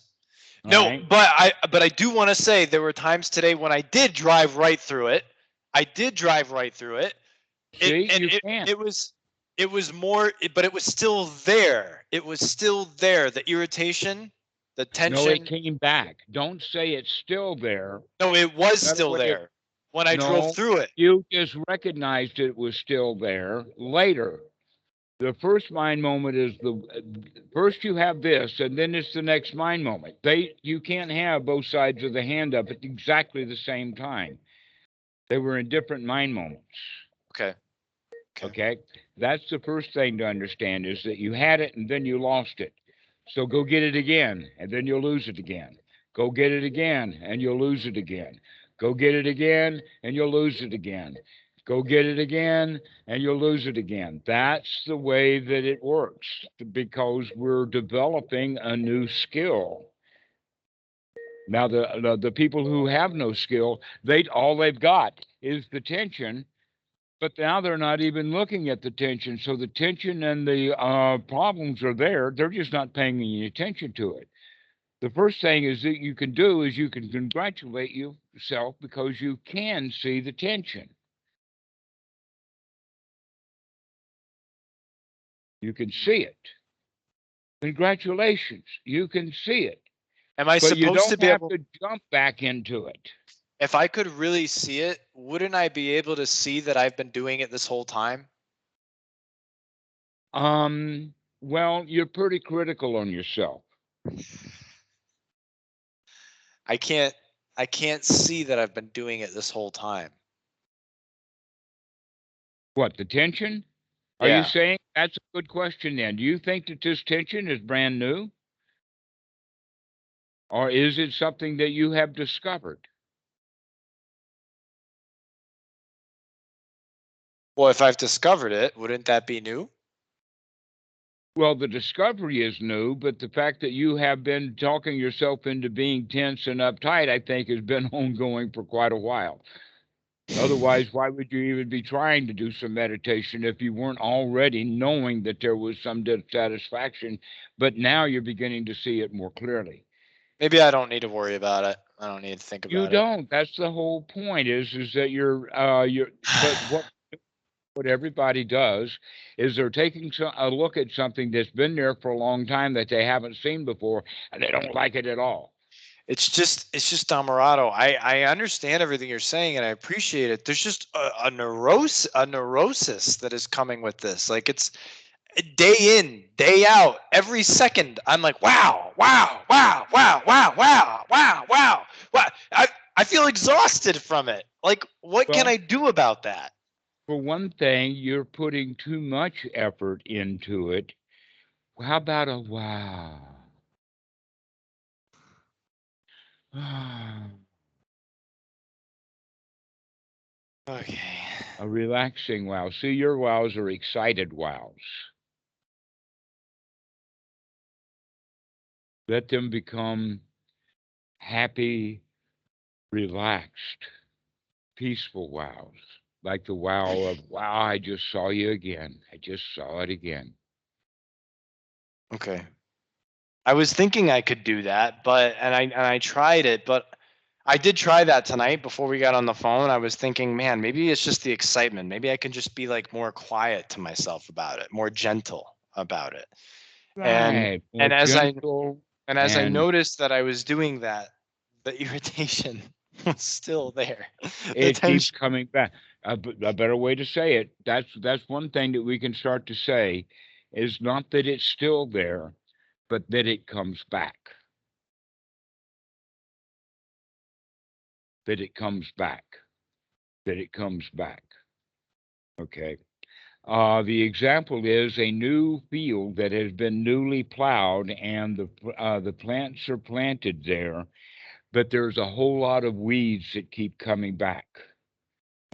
All No, right? but I do want to say there were times today when I did drive right through it. I did drive right through it. See, you can't. It was more, but it was still there. It was still there. The irritation, the No, it tension. came back. Don't say it's still there. No, it was In other still words, there when I drove no, through it. you just recognized it was still there later. The first mind moment is first you have this, and then it's the next mind moment. You can't have both sides of the hand up at exactly the same time. They were in different mind moments. Okay. Okay. That's the first thing to understand, is that you had it and then you lost it. So go get it again, and then you'll lose it again. Go get it again, and you'll lose it again. Go get it again, and you'll lose it again. Go get it again, and you'll lose it again. That's the way that it works, because we're developing a new skill. Now, the people who have no skill, all they've got is the tension, but now they're not even looking at the tension. So the tension and the problems are there. They're just not paying any attention to it. The first thing is that you can do is you can congratulate yourself because you can see the tension. You can see it. Congratulations, you can see it. Am I But you supposed to don't be have able, to jump back into it. if I could really see it, wouldn't I be able to see that I've been doing it this whole time? Well, you're pretty critical on yourself. I can't see that I've been doing it this whole time. What, the tension? Are you Yeah. saying? That's a good question then. Do you think that this tension is brand new? Or is it something that you have discovered? Well, if I've discovered it, wouldn't that be new? Well, the discovery is new, but the fact that you have been talking yourself into being tense and uptight, I think, has been ongoing for quite a while. Otherwise, why would you even be trying to do some meditation if you weren't already knowing that there was some dissatisfaction, but now you're beginning to see it more clearly? Maybe I don't need to worry about it. I don't need to think You about it. don't. That's the whole point. Is that but what everybody does is they're taking a look at something that's been there for a long time that they haven't seen before, and they don't like it at all. It's just Dhammarato. I understand everything you're saying and I appreciate it. There's just a neurosis that is coming with this. Like it's day in, day out, every second. I'm like, wow, wow, wow, wow, wow, wow, wow, wow, wow. I feel exhausted from it. Like, what can Well, I do about that? for one thing, you're putting too much effort into it. How about a wow? Okay. A relaxing wow. See, your wows are excited wows. Let them become happy, relaxed, peaceful wows. Like the wow of, wow, I just saw you again. I just saw it again. Okay. I was thinking I could do that, but I tried it, but I did try that tonight before we got on the phone. I was thinking, man, maybe it's just the excitement. Maybe I can just be like more quiet to myself about it, more gentle about it. And Right. More and as I gentle and as I and noticed that I was doing that, the irritation was still there. The it keeps tension. coming back. A better way to say it, that's one thing that we can start to say is not that it's still there, but that it comes back. That it comes back. That it comes back. Okay. The example is a new field that has been newly plowed, and the plants are planted there, but there's a whole lot of weeds that keep coming back.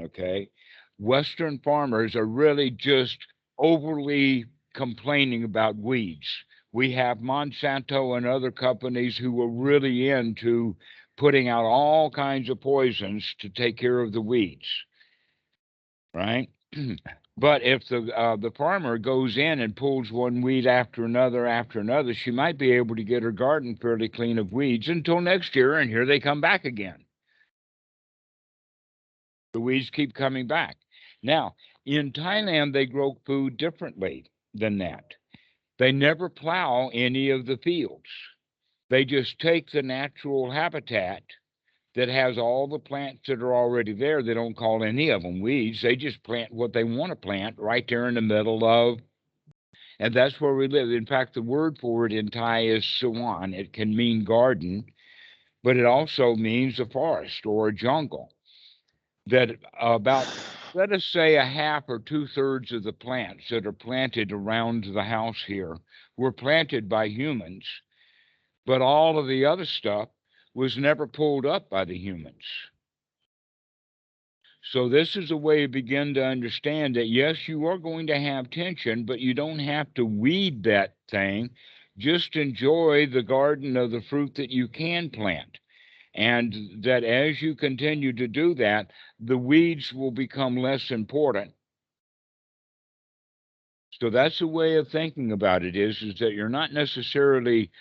Okay, Western farmers are really just overly complaining about weeds. We have Monsanto and other companies who are really into putting out all kinds of poisons to take care of the weeds, right? But if the farmer goes in and pulls one weed after another, she might be able to get her garden fairly clean of weeds until next year, and here they come back again. The weeds keep coming back. Now, in Thailand, they grow food differently than that. They never plow any of the fields. They just take the natural habitat that has all the plants that are already there. They don't call any of them weeds. They just plant what they want to plant right there in the middle of, and that's where we live. In fact, the word for it in Thai is sawan. It can mean garden, but it also means a forest or a jungle. That about, let us say, a half or two-thirds of the plants that are planted around the house here were planted by humans, but all of the other stuff was never pulled up by the humans. So this is a way to begin to understand that yes, you are going to have tension, but you don't have to weed that thing. Just enjoy the garden of the fruit that you can plant. And that as you continue to do that, the weeds will become less important. So that's a way of thinking about it is that you're not necessarily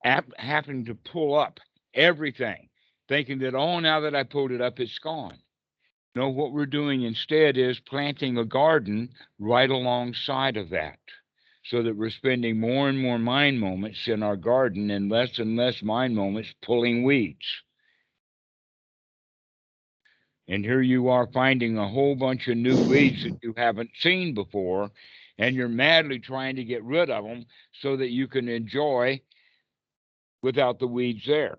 having to pull up everything, thinking that, oh, now that I pulled it up, it's gone. No, what we're doing instead is planting a garden right alongside of that so that we're spending more and more mind moments in our garden and less mind moments pulling weeds. And here you are finding a whole bunch of new weeds that you haven't seen before, and you're madly trying to get rid of them so that you can enjoy without the weeds there,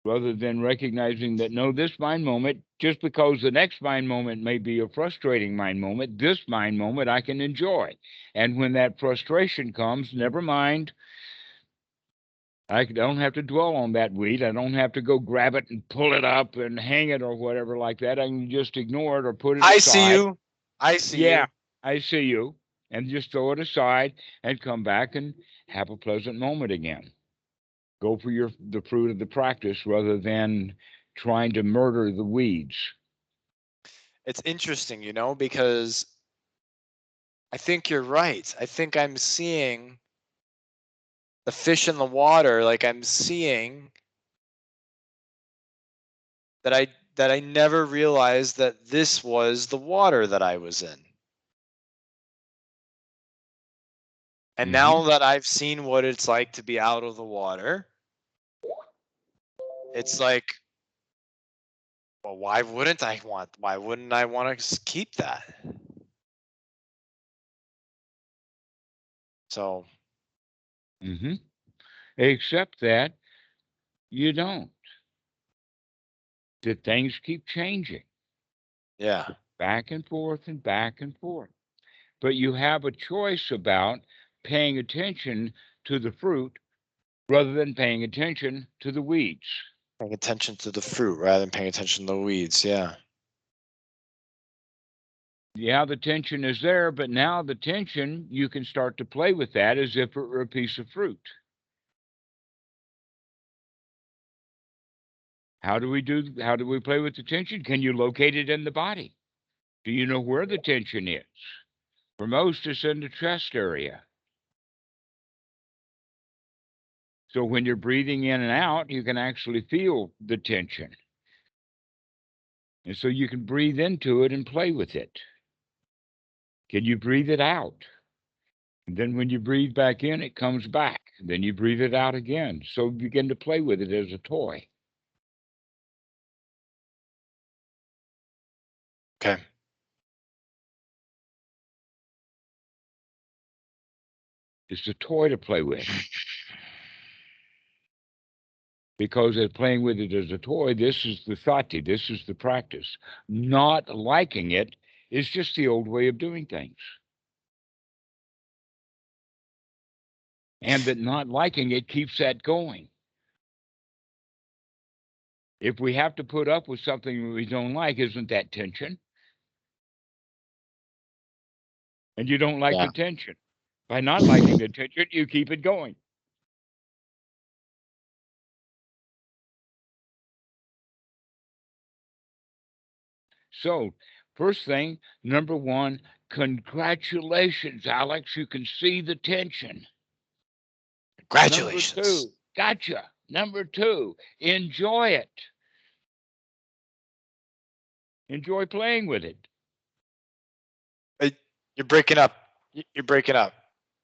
rather than recognizing that no, this mind moment, just because the next mind moment may be a frustrating mind moment, this mind moment I can enjoy. And when that frustration comes, never mind. I don't have to dwell on that weed. I don't have to go grab it and pull it up and hang it or whatever like that. I can just ignore it or put it I see aside. you. I see Yeah, you. I see you. And just throw it aside and come back and have a pleasant moment again. Go for the fruit of the practice rather than trying to murder the weeds. It's interesting, because I think you're right. I think I'm seeing the fish in the water, like I'm seeing that I never realized that this was the water that I was in. And now that I've seen what it's like to be out of the water, it's like, well, why wouldn't I want to keep that? So, Except that you don't. That things keep changing. yeah. Back and forth and back and forth. But you have a choice about paying attention to the fruit rather than paying attention to the weeds. Paying attention to the fruit rather than paying attention to the weeds. Yeah. Yeah, the tension is there, but now the tension, you can start to play with that as if it were a piece of fruit. How do we play with the tension? Can you locate it in the body? Do you know where the tension is? For most, it's in the chest area. So when you're breathing in and out, you can actually feel the tension. And so you can breathe into it and play with it. Can you breathe it out? And then when you breathe back in, it comes back. Then you breathe it out again. So begin to play with it as a toy. Okay. It's a toy to play with. Because as playing with it as a toy, this is the sati, this is the practice. Not liking it is just the old way of doing things. And that not liking it keeps that going. If we have to put up with something we don't like, isn't that tension? And you don't like the tension. By not liking the tension, you keep it going. So, first thing, number one, congratulations, Alex. You can see the tension. Congratulations. Number two, gotcha. Number two, enjoy it. Enjoy playing with it. You're breaking up. You're breaking up.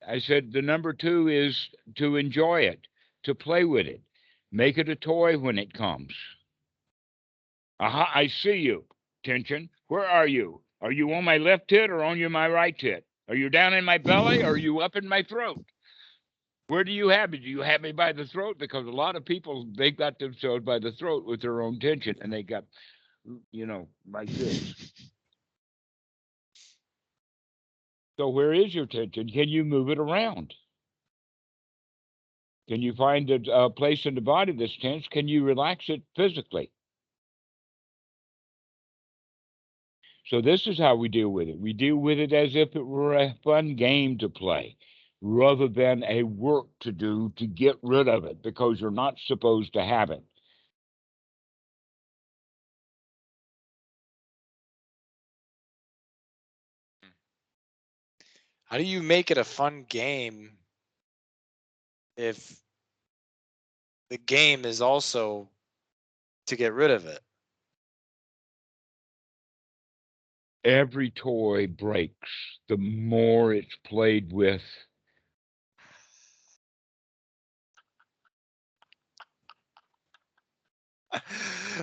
I said the number two is to enjoy it, to play with it. Make it a toy when it comes. Aha, I see you. Tension. Where are you? Are you on my left tit or on my right tit? Are you down in my belly or are you up in my throat? Where do you have me? Do you have me by the throat? Because a lot of people, they got themselves by the throat with their own tension and they got, like this. So where is your tension? Can you move it around? Can you find a place in the body that's tense? Can you relax it physically? So this is how we deal with it. We deal with it as if it were a fun game to play rather than a work to do to get rid of it because you're not supposed to have it. How do you make it a fun game if the game is also to get rid of it? Every toy breaks the more it's played with.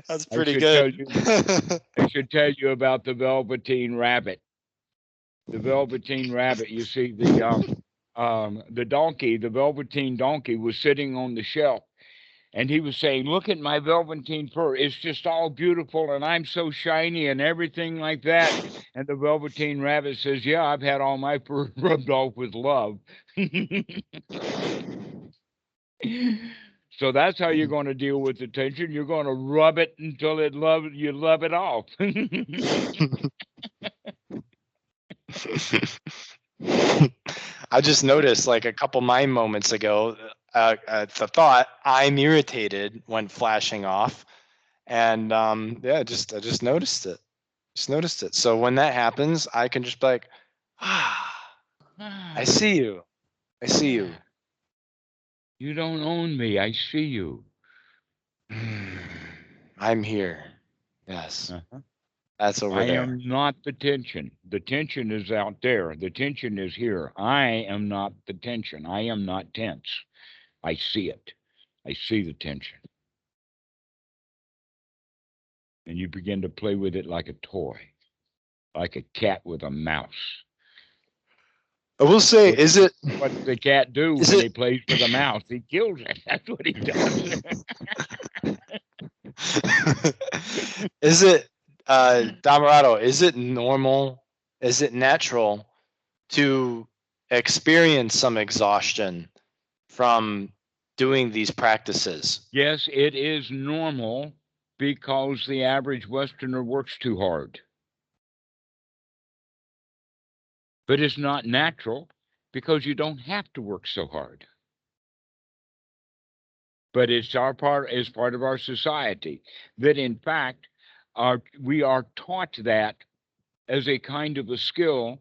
That's pretty good. I should tell you about the Velveteen Rabbit. The Velveteen Rabbit, you see, the donkey, the Velveteen donkey was sitting on the shelf and he was saying, look at my velveteen fur. It's just all beautiful and I'm so shiny and everything like that. And the Velveteen Rabbit says, yeah, I've had all my fur rubbed off with love. So that's how you're going to deal with the tension. You're going to rub it until you love it off. I just noticed like a couple mind moments ago, the thought I'm irritated went flashing off, and I just noticed it. Just noticed it. So when that happens, I can just be like, I see you. I see you. You don't own me. I see you. I'm here. Yes. Uh-huh. That's over I there. am not the tension. The tension is out there. The tension is here. I am not the tension. I am not tense. I see it. I see the tension. And you begin to play with it like a toy, like a cat with a mouse. I will say, What, what does the cat do when he plays with a mouse? He kills it. That's what he does. Is it, Dhammarato, is it normal, is it natural to experience some exhaustion from doing these practices? Yes, it is normal because the average Westerner works too hard. But it's not natural because you don't have to work so hard. But it's part of our society that in fact we are taught that as a kind of a skill.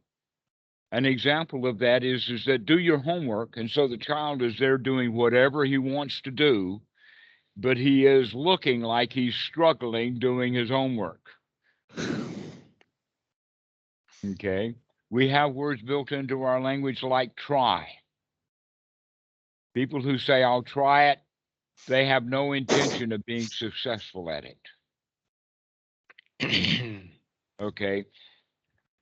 An example of that is that do your homework, and so the child is there doing whatever he wants to do, but he is looking like he's struggling doing his homework. Okay, we have words built into our language like try. People who say I'll try it, they have no intention of being successful at it. Okay,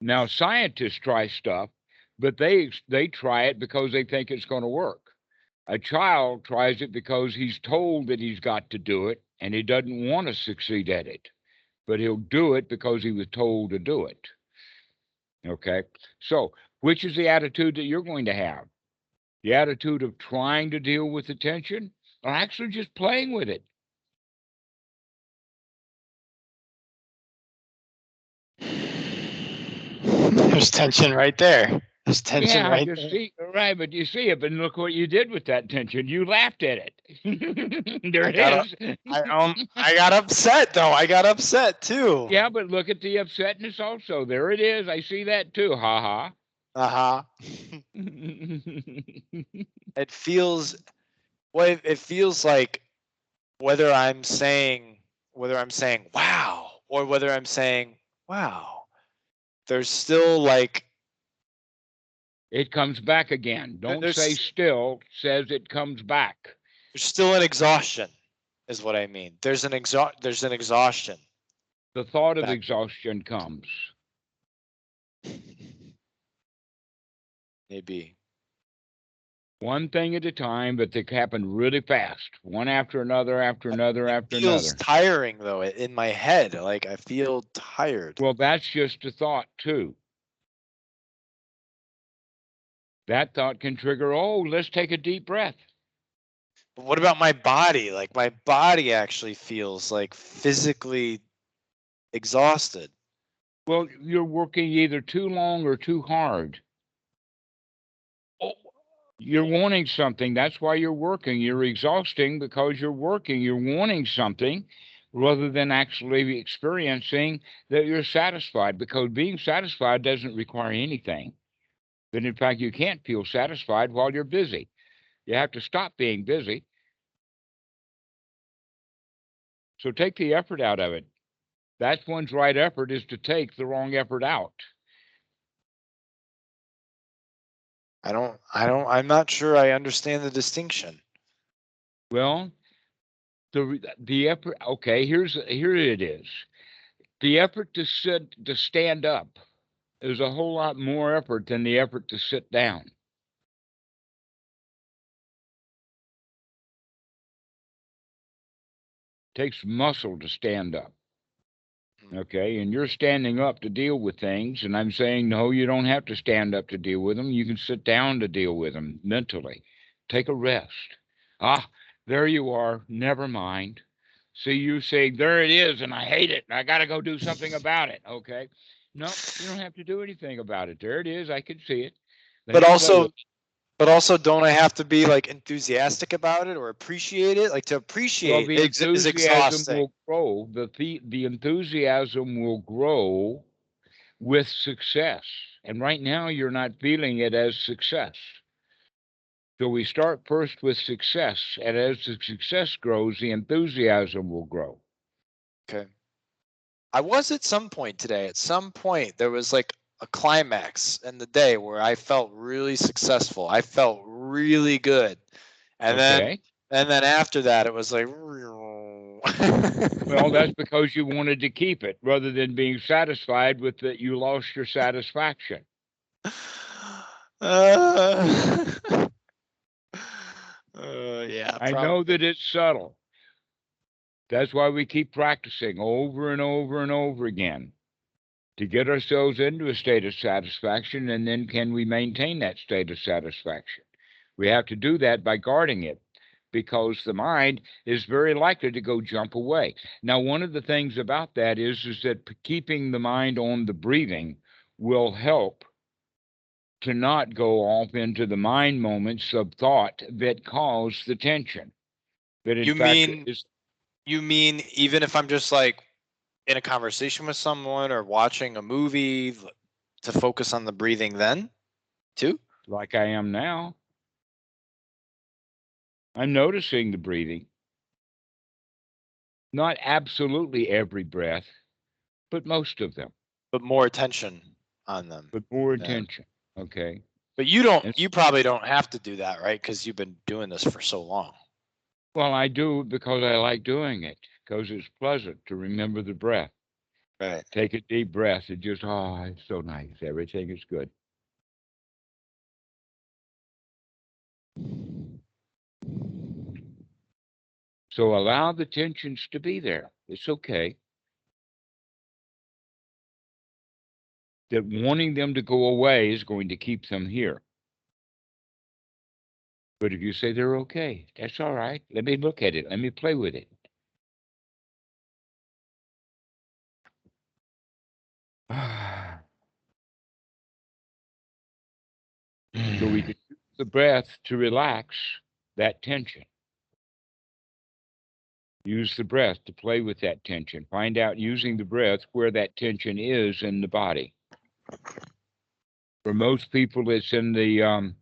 now scientists try stuff, but they try it because they think it's going to work. A child tries it because he's told that he's got to do it and he doesn't want to succeed at it, but he'll do it because he was told to do it. Okay, so which is the attitude that you're going to have? The attitude of trying to deal with the tension or actually just playing with it? There's tension right there. There's tension Yeah, right you there. see, right, but you see it, but look what you did with that tension. You laughed at it. There I it got is. I got upset though. I got upset too. Yeah, but look at the upsetness also. There it is. I see that too. Ha ha. Uh-huh. It feels, well, it feels like whether I'm saying wow or whether I'm saying wow, there's still like It comes back again. Don't say there's still, says it comes back. there's still an exhaustion is what I mean. There's an exhaustion. The thought of Back. exhaustion comes. Maybe. One thing at a time, but they happen really fast, one after another, after another, It after feels another. tiring though in my head. Like I feel tired. Well, that's just a thought, too. That thought can trigger, oh, let's take a deep breath. But what about my body? Like my body actually feels like physically exhausted. Well, you're working either too long or too hard. Oh, You're wanting something. That's why you're working. You're exhausting because you're working. You're wanting something rather than actually experiencing that you're satisfied, because being satisfied doesn't require anything. But in fact, you can't feel satisfied while you're busy. You have to stop being busy. So take the effort out of it. That's one's right effort, is to take the wrong effort out. I'm not sure I understand the distinction. Well, the effort, okay, here it is. The effort to stand up is a whole lot more effort than the effort to sit down. It takes muscle to stand up. Okay, and you're standing up to deal with things, and I'm saying, no, you don't have to stand up to deal with them. You can sit down to deal with them mentally. Take a rest. Ah, there you are. Never mind. See, you say, there it is, and I hate it, and I got to go do something about it. Okay. No, you don't have to do anything about it. There it is. I can see it. Let But me play with also it. but also don't I have to be like enthusiastic about it or appreciate it? Like to Well, appreciate the is enthusiasm exhausting. will grow. The enthusiasm will grow with success. And right now, you're not feeling it as success. So we start first with success. And as the success grows, the enthusiasm will grow. Okay. I was at some point today. At some point, there was like a climax in the day where I felt really successful. I felt really good, and Okay. then after that, it was like. Well, that's because you wanted to keep it rather than being satisfied with that you lost your satisfaction. Yeah. I know that it's subtle. That's why we keep practicing over and over and over again to get ourselves into a state of satisfaction. And then can we maintain that state of satisfaction? We have to do that by guarding it, because the mind is very likely to go jump away. Now, one of the things about that is that keeping the mind on the breathing will help to not go off into the mind moments of thought that cause the tension. That in fact is. You mean even if I'm just like in a conversation with someone or watching a movie, to focus on the breathing then too? Like I am now. I'm noticing the breathing. Not absolutely every breath, but most of them. But more attention on them. But more attention. Okay. But you probably don't have to do that, right? Because you've been doing this for so long. Well, I do because I like doing it, because it's pleasant to remember the breath. Right. Take a deep breath and just, it's so nice. Everything is good. So allow the tensions to be there. It's okay. That wanting them to go away is going to keep them here. But if you say they're okay, that's all right. Let me look at it. Let me play with it. So we can use the breath to relax that tension. Use the breath to play with that tension. Find out using the breath where that tension is in the body. For most people, it's in the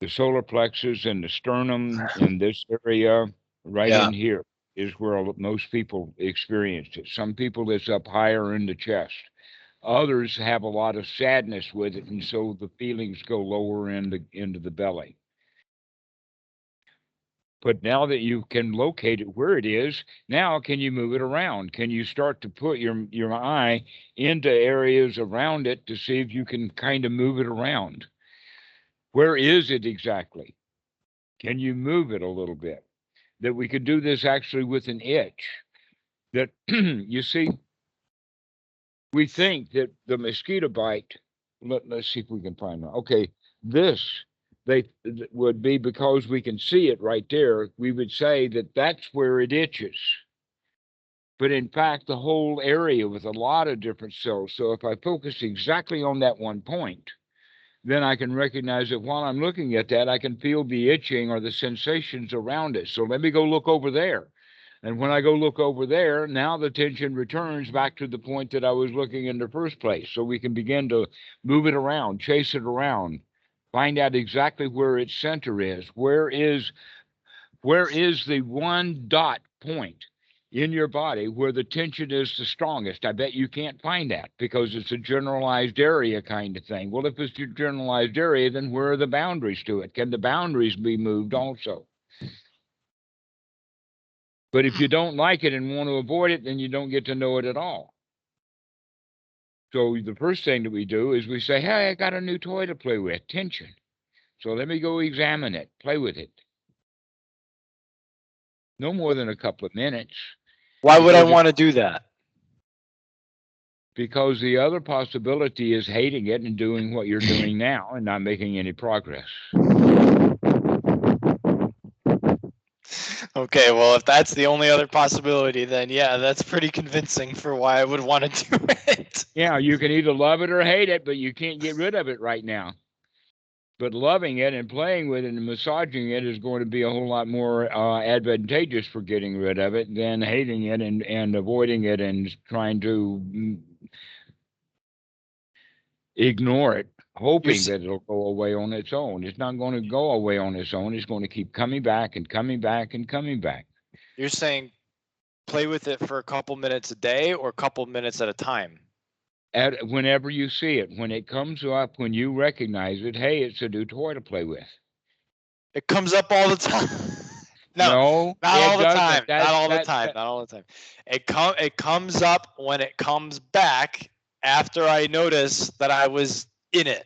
solar plexus and the sternum, in this area, right in here is where most people experience it. Some people, it's up higher in the chest. Others have a lot of sadness with it, and so the feelings go lower into the belly. But now that you can locate it where it is, now can you move it around? Can you start to put your eye into areas around it to see if you can kind of move it around? Where is it exactly? Can you move it a little bit? That we could do this actually with an itch. That you see, we think that the mosquito bite, let's see if we can find one. Okay, this would be because we can see it right there. We would say that that's where it itches. But in fact, the whole area with a lot of different cells. So if I focus exactly on that one point, then I can recognize that while I'm looking at that, I can feel the itching or the sensations around it. So let me go look over there. And when I go look over there, now the tension returns back to the point that I was looking in the first place. So we can begin to move it around, chase it around, find out exactly where its center is. Where is the one dot point in your body where the tension is the strongest? I bet you can't find that because it's a generalized area kind of thing. Well, if it's a generalized area, then where are the boundaries to it? Can the boundaries be moved also? But if you don't like it and want to avoid it, then you don't get to know it at all. So the first thing that we do is we say, hey, I got a new toy to play with, tension. So let me go examine it, play with it. No more than a couple of minutes. Why would I want to do that? Because the other possibility is hating it and doing what you're doing now and not making any progress. Okay, well, if that's the only other possibility, then yeah, that's pretty convincing for why I would want to do it. Yeah, you can either love it or hate it, but you can't get rid of it right now. But loving it and playing with it and massaging it is going to be a whole lot more advantageous for getting rid of it than hating it and avoiding it and trying to ignore it, hoping that it'll go away on its own. It's not going to go away on its own. It's going to keep coming back and coming back and coming back. You're saying play with it for a couple minutes a day or a couple minutes at a time? Whenever you see it, when it comes up, when you recognize it, hey, it's a new toy to play with. It comes up all the time. No, not it all the doesn't. time. Not all the time. Not all the time. It comes up when it comes back after I notice that I was in it,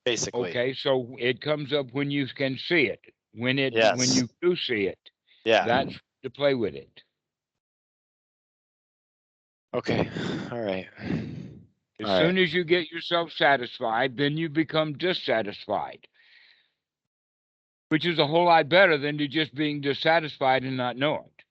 basically. Okay, so it comes up when you can see it. When Yes. you do see it, Yeah. that's to play with it. Okay. All right. As soon as you get yourself satisfied, then you become dissatisfied, which is a whole lot better than to just being dissatisfied and not know it.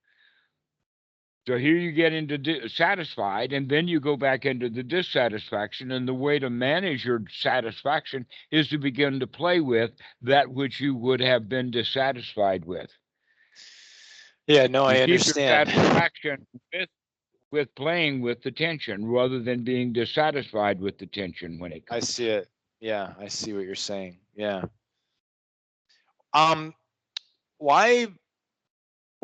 So here you get into satisfied, and then you go back into the dissatisfaction. And the way to manage your satisfaction is to begin to play with that which you would have been dissatisfied with. Yeah, no, I Keep your understand. satisfaction with playing with the tension rather than being dissatisfied with the tension when it comes. I see it. Yeah, I see what you're saying. Yeah. Why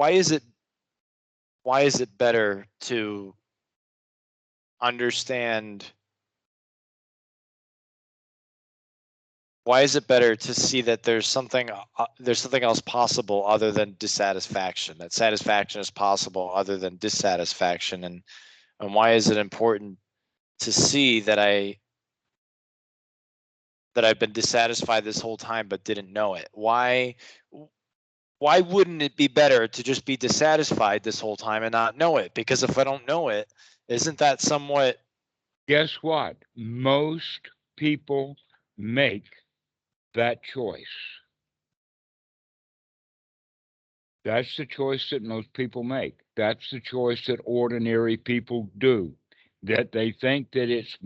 is it better to understand? Why is it better to see that there's something else possible other than dissatisfaction? That satisfaction is possible other than dissatisfaction, and why is it important to see that I've been dissatisfied this whole time but didn't know it? Why wouldn't it be better to just be dissatisfied this whole time and not know it? Because if I don't know it, isn't that somewhat... Guess what? Most people make that choice. That's the choice that most people make. That's the choice that ordinary people do. That they think that it's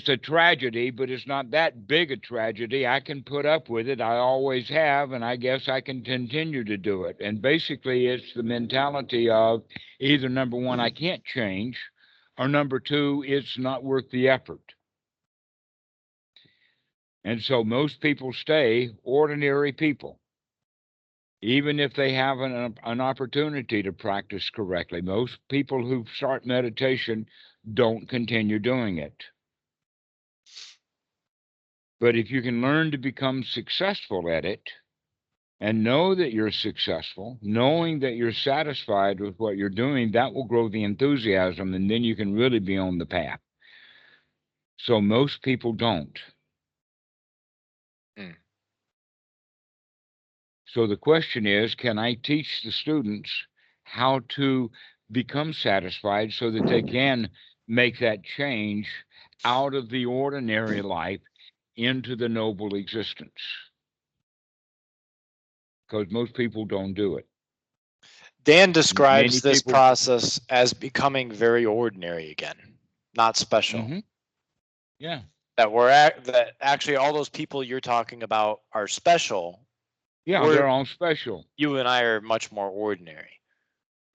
a tragedy, but it's not that big a tragedy. I can put up with it. I always have, and I guess I can continue to do it. And basically, it's the mentality of either number one, I can't change, or number two, it's not worth the effort. And so most people stay ordinary people, even if they have an opportunity to practice correctly. Most people who start meditation don't continue doing it. But if you can learn to become successful at it and know that you're successful, knowing that you're satisfied with what you're doing, that will grow the enthusiasm, and then you can really be on the path. So most people don't. So the question is, can I teach the students how to become satisfied so that they can make that change out of the ordinary life into the noble existence? Because most people don't do it. Dan describes this process as becoming very ordinary again, not special. Mm-hmm. Yeah. That actually all those people you're talking about are special. Yeah, they're all special. You and I are much more ordinary.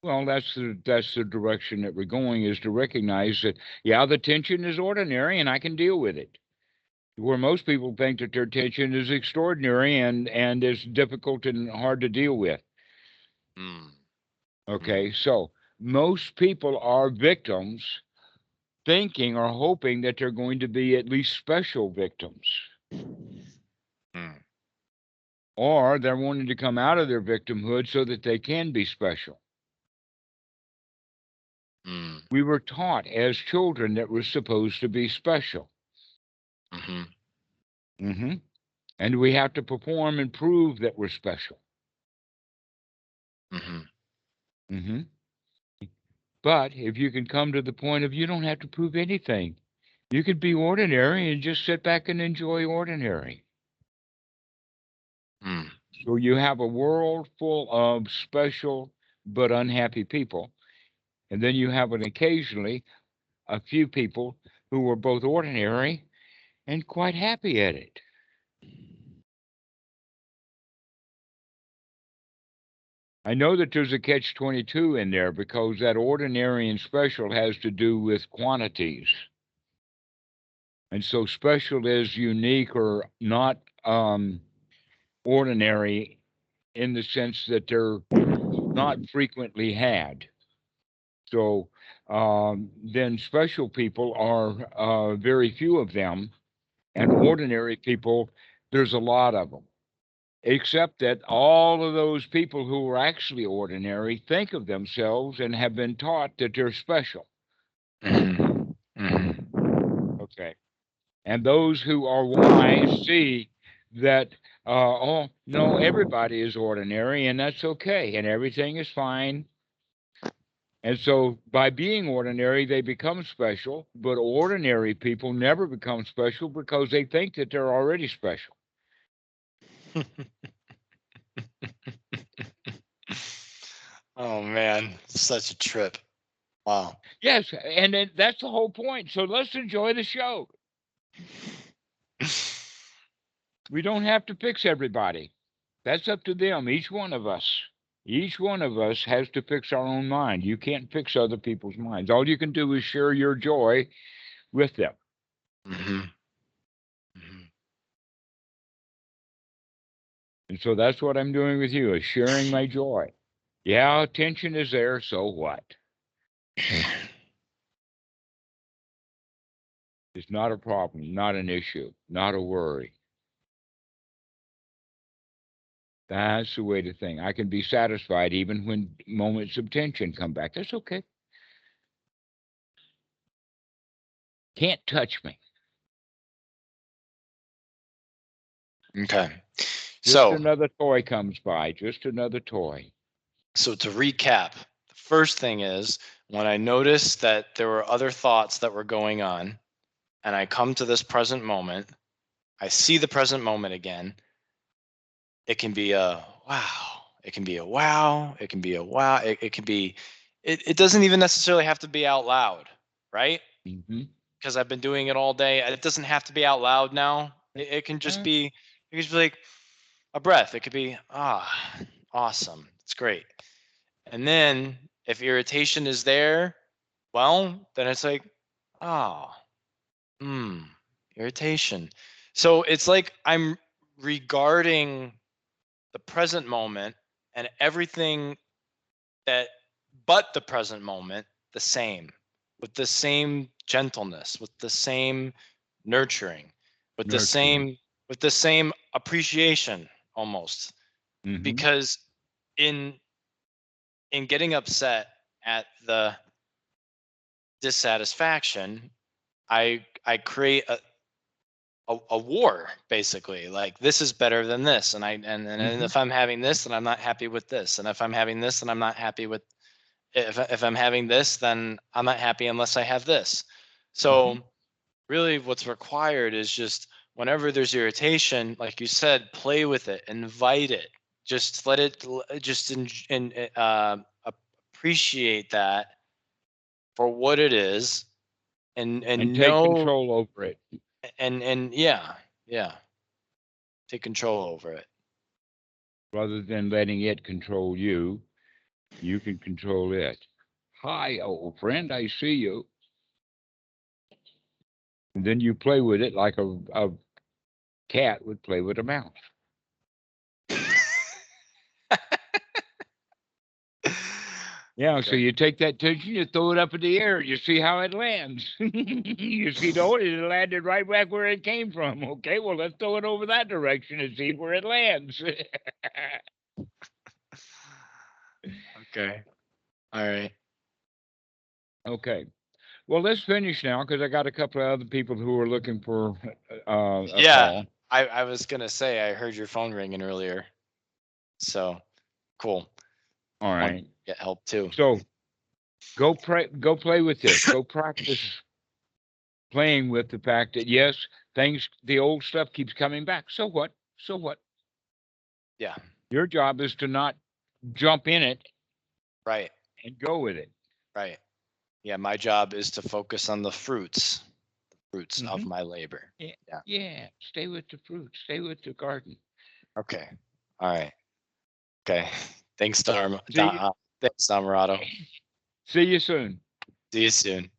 Well, that's the direction that we're going, is to recognize that, yeah, the tension is ordinary and I can deal with it. Where most people think that their tension is extraordinary and is difficult and hard to deal with. Okay, so most people are victims thinking or hoping that they're going to be at least special victims. Or they're wanting to come out of their victimhood so that they can be special. We were taught as children that we're supposed to be special. And we have to perform and prove that we're special. But if you can come to the point of you don't have to prove anything, you could be ordinary and just sit back and enjoy ordinary. So you have a world full of special but unhappy people. And then you have occasionally a few people who are both ordinary and quite happy at it. I know that there's a catch-22 in there, because that ordinary and special has to do with quantities. And so special is unique or not ordinary, in the sense that they're not frequently had. So then special people are very few of them, and ordinary people, there's a lot of them. Except that all of those people who are actually ordinary think of themselves and have been taught that they're special. Mhm. Mhm. Okay. And those who are wise see that, oh, no, everybody is ordinary and that's okay and everything is fine. And so by being ordinary, they become special, but ordinary people never become special because they think that they're already special. Oh man, such a trip. Wow. Yes, and then that's the whole point. So let's enjoy the show. We don't have to fix everybody. That's up to them, each one of us. Each one of us has to fix our own mind. You can't fix other people's minds. All you can do is share your joy with them. Mhm. Mhm. And so that's what I'm doing with you, is sharing my joy. Yeah, tension is there, so what? It's not a problem, not an issue, not a worry. That's the way to think. I can be satisfied even when moments of tension come back. That's okay. Can't touch me. Okay. Just So, another toy comes by, just another toy. so to recap, the first thing is when I noticed that there were other thoughts that were going on, and I come to this present moment, I see the present moment again. It can be a wow. It can be a wow. It can be a wow. It can be, it doesn't even necessarily have to be out loud, right? Mm-hmm. Because I've been doing it all day. It doesn't have to be out loud now. It can just be, it can just be like a breath. It could be, awesome. It's great. And then if irritation is there, well, then it's like, oh, irritation. So it's like I'm regarding the present moment and everything that but the present moment the same, with the same gentleness, with the same nurturing, with the Nurturing. same appreciation almost. Mm-hmm. Because in getting upset at the dissatisfaction, I create a war basically, like this is better than this, and Mm-hmm. if I'm having this, then I'm not happy with this, and if I'm having this, then I'm not happy with, if I'm having this, then I'm not happy unless I have this. Mm-hmm. So really what's required is just whenever there's irritation, like you said, play with it, invite it, just let it just appreciate that for what it is, And and take know, control over it. and yeah, yeah, take control over it. Rather than letting it control you, you can control it. Hi, old friend, I see you. And then you play with it like a cat would play with a mouse. Yeah, so Okay. you take that tension, you throw it up in the air, you see how it lands. You see, no, it landed right back where it came from. Okay, well, let's throw it over that direction and see where it lands. Okay. All right. Okay, well, let's finish now because I got a couple of other people who are looking for a Yeah, call. I was gonna say I heard your phone ringing earlier. So cool. All Want to right, get help too. so go play with this. Go practice playing with the fact that yes, things, the old stuff keeps coming back. So what? So what? Yeah. Your job is to not jump in it Right. and go with it. Right. Yeah. My job is to focus on the fruits of Hmm. my labor. Yeah, Yeah. yeah. Stay with the fruit. Stay with the garden. Okay. All right. Okay. Thanks, See you. Thanks, Dhammarato. See you soon. See you soon.